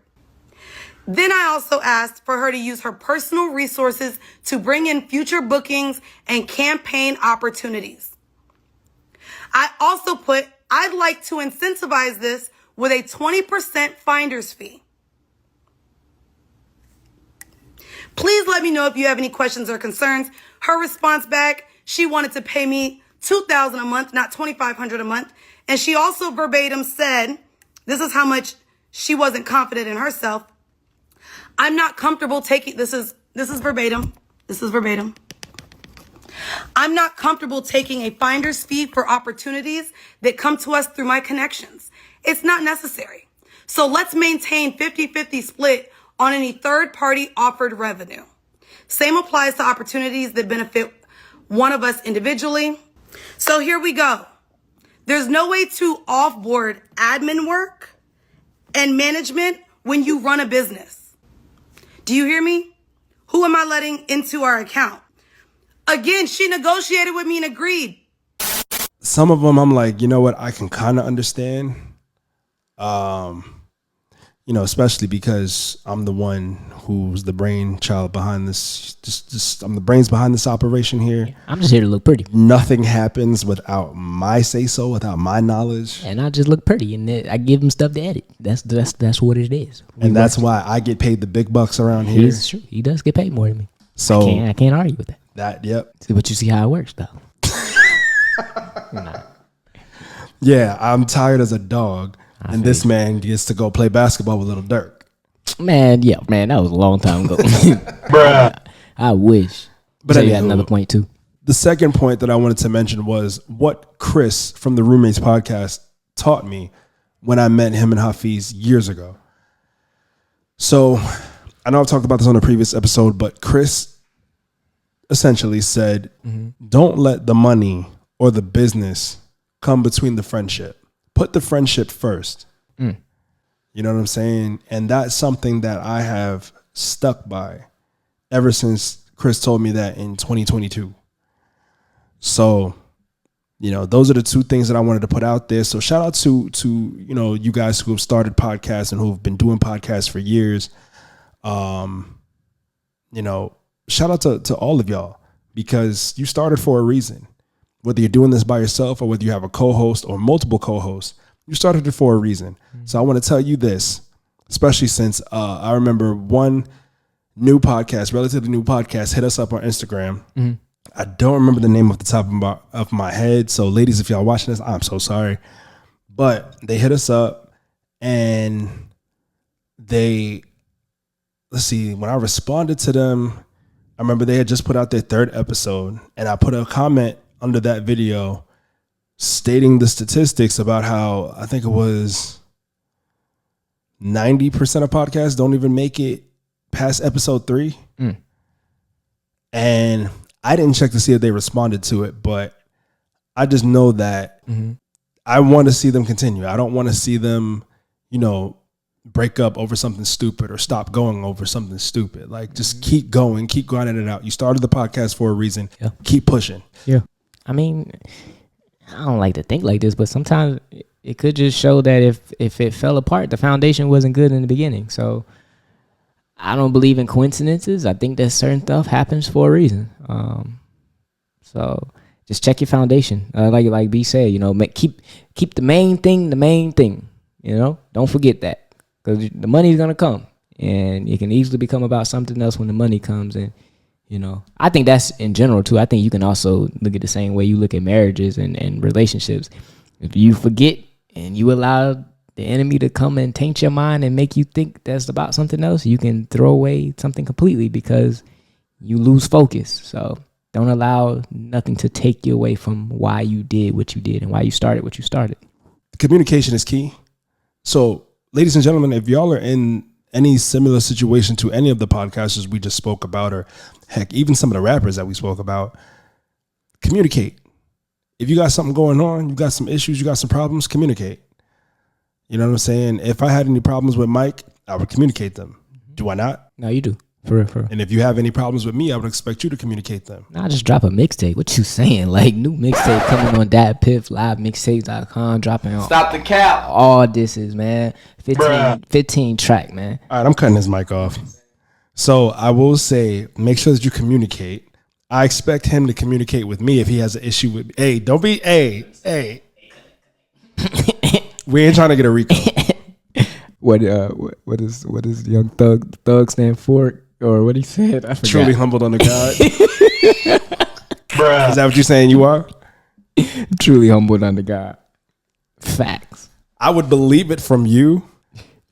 Speaker 18: Then I also asked for her to use her personal resources to bring in future bookings and campaign opportunities. I also put, I'd like to incentivize this with a 20% finder's fee. Please let me know if you have any questions or concerns. Her response back, she wanted to pay me $2,000 a month, not $2,500 a month. And she also verbatim said, this is how much she wasn't confident in herself. I'm not comfortable taking, this is verbatim. I'm not comfortable taking a finder's fee for opportunities that come to us through my connections. It's not necessary. So let's maintain 50-50 split on any third-party offered revenue. Same applies to opportunities that benefit one of us individually. So here we go. There's no way to offboard admin work and management when you run a business. Do you hear me? Who am I letting into our account? Again, she negotiated with me and agreed.
Speaker 1: Some of them I'm like, you know what, I can kind of understand. You know, especially because I'm the one who's the brainchild behind this. Just I'm the brains behind this operation here.
Speaker 2: I'm just here to look pretty.
Speaker 1: Nothing happens without my say so, without my knowledge.
Speaker 2: And I just look pretty, and I give him stuff to edit. That's what it is.
Speaker 1: And that's why I get paid the big bucks around here.
Speaker 2: He does get paid more than me.
Speaker 1: So
Speaker 2: I can't argue with that.
Speaker 1: Yep.
Speaker 2: But you see how it works, though.
Speaker 1: Yeah, I'm tired as a dog, and this man gets to go play basketball with little Durk.
Speaker 2: Man, that was a long time ago. Bruh. I wish.
Speaker 1: But
Speaker 2: so
Speaker 1: anywho,
Speaker 2: you had another point too.
Speaker 1: The second point that I wanted to mention was what Chris from the Roommates podcast taught me when I met him and Hafiz years ago. So I know I've talked about this on a previous episode, but Chris essentially said, don't let the money or the business come between the friendship. Put the friendship first. You know what I'm saying? And that's something that I have stuck by ever since Chris told me that in 2022. So, you know, those are the two things that I wanted to put out there. So shout out to you know, you guys who have started podcasts and who have been doing podcasts for years. You know, shout out to all of y'all, because you started for a reason. Whether you're doing this by yourself or whether you have a co-host or multiple co-hosts, you started it for a reason. So I want to tell you this, especially since I remember one new podcast, relatively new podcast, hit us up on Instagram. I don't remember the name off the top of my head. So ladies, if y'all watching this, I'm so sorry. But they hit us up and let's see, when I responded to them, I remember they had just put out their 3rd episode, and I put a comment under that video stating the statistics about how I think it was 90% of podcasts don't even make it past episode 3. And I didn't check to see if they responded to it, but I just know that I want to see them continue. I don't want to see them, you know, break up over something stupid or stop going over something stupid. Like, just keep going, keep grinding it out. You started the podcast for a reason. Yeah. Keep pushing.
Speaker 2: Yeah. I mean, I don't like to think like this, but sometimes it could just show that if it fell apart, the foundation wasn't good in the beginning. So I don't believe in coincidences. I think that certain stuff happens for a reason. So just check your foundation. Like B said, you know, keep the main thing. You know, don't forget that, because the money's gonna come, and it can easily become about something else when the money comes. And you know, I think that's in general too. I think you can also look at the same way you look at marriages and relationships. If you forget and you allow the enemy to come and taint your mind and make you think that's about something else, you can throw away something completely because you lose focus. So don't allow nothing to take you away from why you did what you did and why you started what you started.
Speaker 1: Communication is key. So, ladies and gentlemen, if y'all are in any similar situation to any of the podcasters we just spoke about, or heck, even some of the rappers that we spoke about, communicate. If you got something going on, you got some issues, you got some problems, communicate. You know what I'm saying? If I had any problems with Mike, I would communicate them. Do I not?
Speaker 2: No, you do. For real.
Speaker 1: And if you have any problems with me, I would expect you to communicate them.
Speaker 2: Nah, just drop a mixtape. What you saying? Like, new mixtape coming on DatPiff, livemixtapes.com, dropping on.
Speaker 11: Stop the cap.
Speaker 2: All this is, man. 15 track, man.
Speaker 1: All right, I'm cutting his mic off. So I will say, make sure that you communicate. I expect him to communicate with me if he has an issue with me. Hey, don't be, hey. We ain't trying to get a RICO.
Speaker 2: What is Young Thug stand for? Or what he said? I forgot.
Speaker 1: Truly humbled under God. Bruh. Is that what you're saying you are?
Speaker 2: Truly humbled under God. Facts.
Speaker 1: I would believe it from you,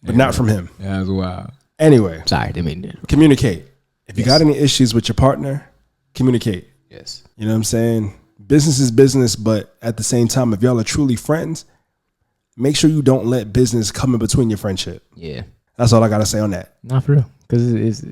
Speaker 1: but not from him.
Speaker 2: Yeah, that's wild.
Speaker 1: Anyway.
Speaker 2: Sorry, didn't mean to.
Speaker 1: Communicate. If you got any issues with your partner, communicate.
Speaker 2: Yes.
Speaker 1: You know what I'm saying? Business is business, but at the same time, if y'all are truly friends, make sure you don't let business come in between your friendship.
Speaker 2: Yeah.
Speaker 1: That's all I got to say on that.
Speaker 2: Not for real. Because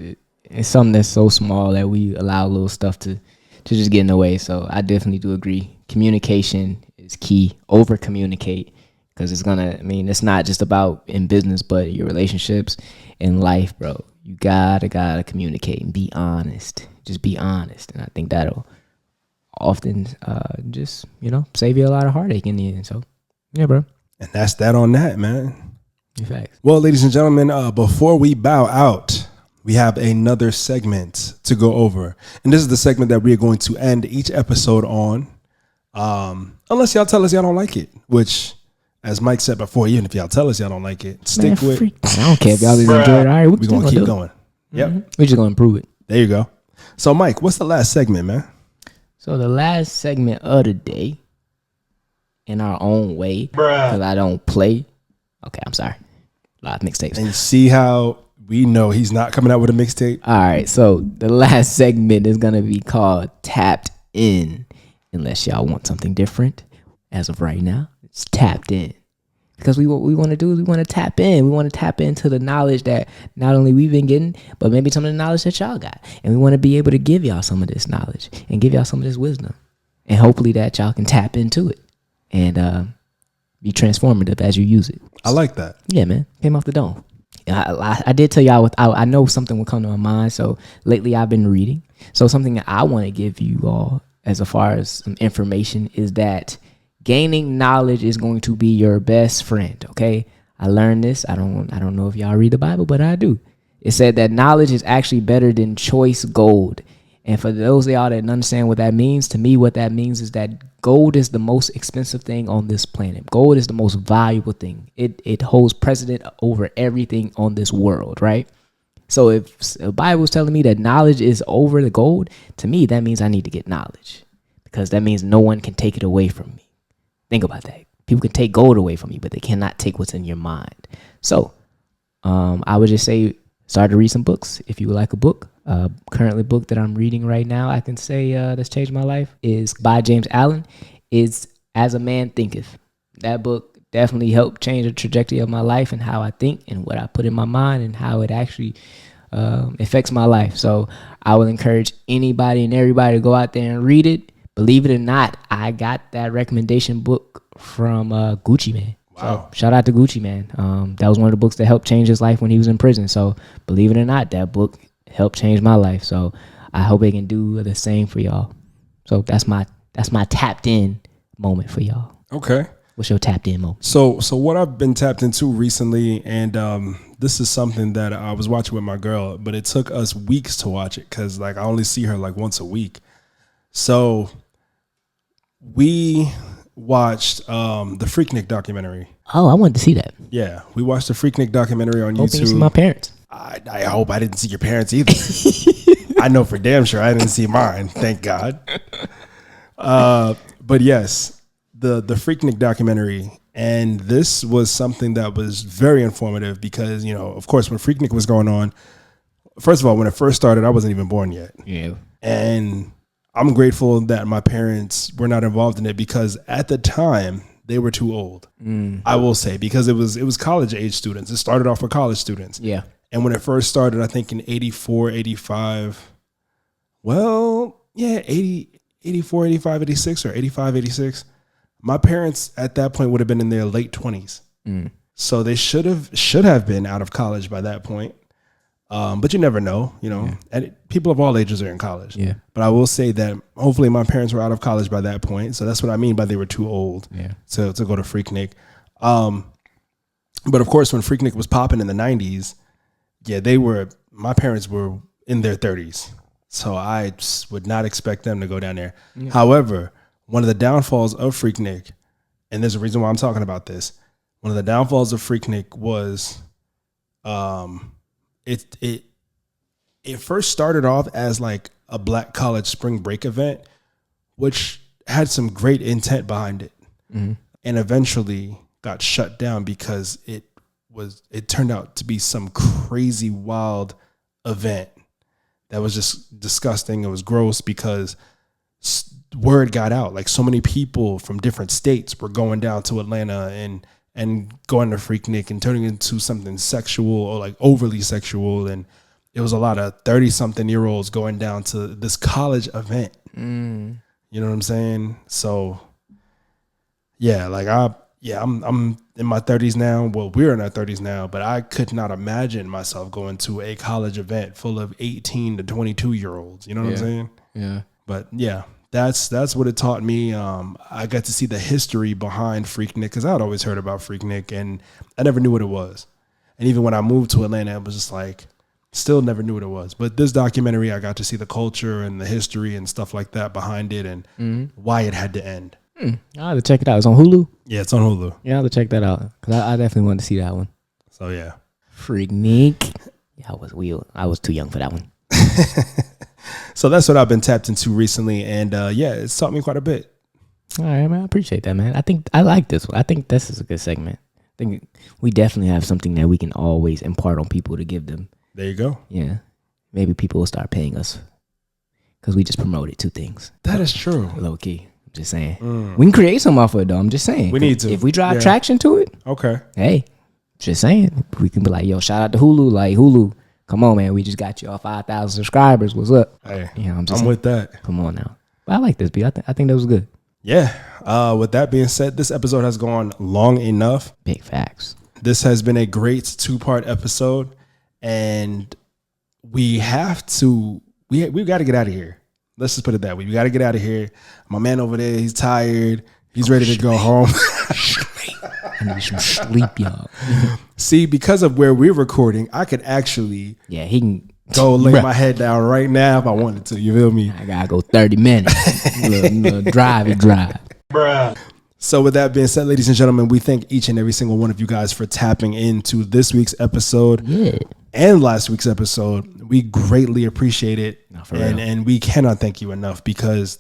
Speaker 2: it's something that's so small that we allow little stuff to just get in the way. So I definitely do agree. Communication is key. Over communicate, because it's not just about in business, but your relationships in life, bro. You gotta communicate and be honest. Just be honest. And I think that'll often just, you know, save you a lot of heartache in the end. So yeah, bro.
Speaker 1: And that's that on that, man.
Speaker 2: Facts.
Speaker 1: Well, ladies and gentlemen, before we bow out, we have another segment to go over. And this is the segment that we are going to end each episode on. Unless y'all tell us y'all don't like it, which, as Mike said before, even if y'all tell us y'all don't like it, stick with it.
Speaker 2: I don't care if y'all didn't enjoy it. All right,
Speaker 1: we're going to keep going. Yep.
Speaker 2: We're just going to improve it.
Speaker 1: There you go. So, Mike, what's the last segment, man?
Speaker 2: So the last segment of the day in our own way because I don't play. Okay, I'm sorry. A lot of mixtapes.
Speaker 1: And see how we know he's not coming out with a mixtape.
Speaker 2: All right, so the last segment is gonna be called Tapped In. Unless y'all want something different, as of right now, it's Tapped In. Because what we want to do is we want to tap in. We want to tap into the knowledge that not only we've been getting, but maybe some of the knowledge that y'all got. And we want to be able to give y'all some of this knowledge and give y'all some of this wisdom. And hopefully that y'all can tap into it and be transformative as you use it.
Speaker 1: I like that.
Speaker 2: Yeah, man. Came off the dome. I did tell y'all, I know something will come to my mind. So lately I've been reading. So something that I want to give you all as far as some information is that gaining knowledge is going to be your best friend. Okay, I learned this. I don't know if y'all read the Bible, but I do. It said that knowledge is actually better than choice gold. And for those of y'all that understand what that means, to me, what that means is that gold is the most expensive thing on this planet. Gold is the most valuable thing. It holds precedent over everything on this world, right? So if the Bible is telling me that knowledge is over the gold, to me, that means I need to get knowledge because that means no one can take it away from me. Think about that. People can take gold away from you, but they cannot take what's in your mind. So I would just say start to read some books. If you would like a book, currently book that I'm reading right now, I can say that's changed my life, is by James Allen. It's As a Man Thinketh. That book definitely helped change the trajectory of my life and how I think and what I put in my mind and how it actually affects my life. So I will encourage anybody and everybody to go out there and read it. Believe it or not, I got that recommendation book from Gucci Mane.
Speaker 1: Wow.
Speaker 2: So shout out to Gucci Mane. That was one of the books that helped change his life when he was in prison. So believe it or not, that book helped change my life. So I hope it can do the same for y'all. So that's my tapped in moment for y'all.
Speaker 1: Okay.
Speaker 2: What's your tapped in moment?
Speaker 1: So what I've been tapped into recently, and this is something that I was watching with my girl, but it took us weeks to watch it because like I only see her like once a week. So we watched the Freaknik documentary.
Speaker 2: Oh, I wanted to see that.
Speaker 1: Yeah, we watched the Freaknik documentary on
Speaker 2: Hope you
Speaker 1: YouTube.
Speaker 2: see my parents.
Speaker 1: I hope I didn't see your parents either. I know for damn sure I didn't see mine. Thank God. But yes, the Freaknik documentary, and this was something that was very informative because, you know, of course, when Freaknik was going on, first of all, when it first started, I wasn't even born yet.
Speaker 2: Yeah.
Speaker 1: And I'm grateful that my parents were not involved in it because at the time they were too old. I will say, because it was college age students. It started off with college students.
Speaker 2: Yeah.
Speaker 1: And when it first started, I think in 84, 85, well, yeah, 84, 85, 86 or 85, 86. My parents at that point would have been in their late 20s. So they should have been out of college by that point. But you never know, you know, and people of all ages are in college.
Speaker 2: Yeah.
Speaker 1: But I will say that hopefully my parents were out of college by that point. So that's what I mean by they were too old to go to Freaknik. But of course, when Freaknik was popping in the 90s, yeah, my parents were in their 30s. So I just would not expect them to go down there. Yeah. However, one of the downfalls of Freaknik, and there's a reason why I'm talking about this, one of the downfalls of Freaknik was it first started off as like a Black college spring break event, which had some great intent behind it, and eventually got shut down because it turned out to be some crazy wild event that was just disgusting. It was gross because word got out. Like so many people from different states were going down to Atlanta and going to Freaknik and turning into something sexual or like overly sexual. And it was a lot of 30-something-year-olds going down to this college event. You know what I'm saying? So yeah, like I'm in my 30s now. Well, we're in our 30s now, but I could not imagine myself going to a college event full of 18 to 22-year-olds. You know what I'm saying?
Speaker 2: Yeah.
Speaker 1: But yeah, that's what it taught me. I got to see the history behind Freaknik because I'd always heard about Freaknik and I never knew what it was. And even when I moved to Atlanta, it was just like, still never knew what it was. But this documentary, I got to see the culture and the history and stuff like that behind it and why it had to end.
Speaker 2: I'll have to check it out. It's on Hulu?
Speaker 1: Yeah, it's on Hulu.
Speaker 2: Yeah, I'll have to check that out because I definitely wanted to see that one.
Speaker 1: So yeah.
Speaker 2: Freaknik. Yeah, I was too young for that one.
Speaker 1: So that's what I've been tapped into recently. And yeah, it's taught me quite a bit.
Speaker 2: All right, man. I appreciate that, man. I think I like this one. I think this is a good segment. I think we definitely have something that we can always impart on people to give them.
Speaker 1: There you go.
Speaker 2: Yeah. Maybe people will start paying us because we just promoted 2 things.
Speaker 1: That is true.
Speaker 2: Low key. I'm just saying. We can create something off of it, though. I'm just saying.
Speaker 1: We need to.
Speaker 2: If we drive traction to it.
Speaker 1: Okay.
Speaker 2: Hey, just saying. We can be like, yo, shout out to Hulu. Like, Hulu, come on, man. We just got you all 5,000 subscribers. What's up?
Speaker 1: Hey,
Speaker 2: you know,
Speaker 1: I'm with that.
Speaker 2: Come on now. But I like this, B. I think that was good.
Speaker 1: Yeah. With that being said, this episode has gone long enough.
Speaker 2: Big facts.
Speaker 1: This has been a great 2-part episode, and we have to. We got to get out of here. Let's just put it that way. We got to get out of here. My man over there, he's tired. He's ready to go home.
Speaker 2: I need some sleep, y'all.
Speaker 1: See, because of where we're recording, I could actually
Speaker 2: he can
Speaker 1: go lay my head down right now if I wanted to. You feel me?
Speaker 2: I gotta go 30 minutes. little drive.
Speaker 1: Bruh. So with that being said, ladies and gentlemen, we thank each and every single one of you guys for tapping into this week's episode and last week's episode. We greatly appreciate it. And we cannot thank you enough because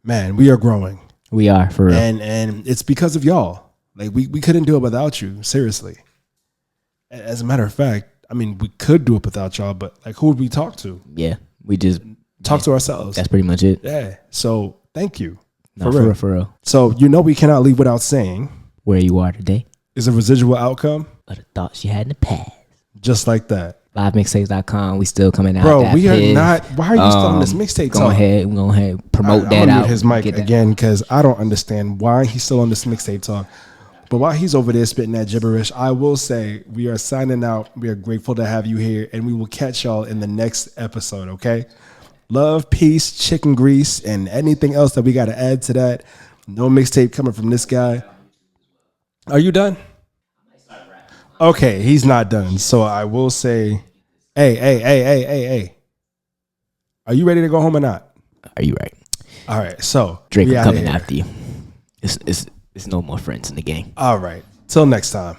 Speaker 1: we are growing.
Speaker 2: We are, for real.
Speaker 1: And it's because of y'all. Like we couldn't do it without you, seriously. As a matter of fact, I mean, we could do it without y'all, but like who would we talk to?
Speaker 2: Yeah, we just
Speaker 1: talk to ourselves.
Speaker 2: That's pretty much it.
Speaker 1: Yeah. So thank you.
Speaker 2: No, for real.
Speaker 1: So we cannot leave without saying
Speaker 2: where you are today
Speaker 1: is a residual outcome
Speaker 2: of the thoughts you had in the past.
Speaker 1: Just like that.
Speaker 2: Livemixtapes.com. We still coming out.
Speaker 1: Bro, we are not. Why are you still on this mixtape talk?
Speaker 2: Go ahead, promote that out.
Speaker 1: His mic again because I don't understand why he's still on this mixtape talk. But while he's over there spitting that gibberish, I will say we are signing out. We are grateful to have you here, and we will catch y'all in the next episode. Okay. Love, peace, chicken grease, and anything else that we got to add to that. No mixtape coming from this guy. Are you done? Okay, he's not done. So I will say, hey. Are you ready to go home or not?
Speaker 2: Are you right?
Speaker 1: All right, so
Speaker 2: Drake coming after you. It's no more friends in the game.
Speaker 1: All right. Till next time.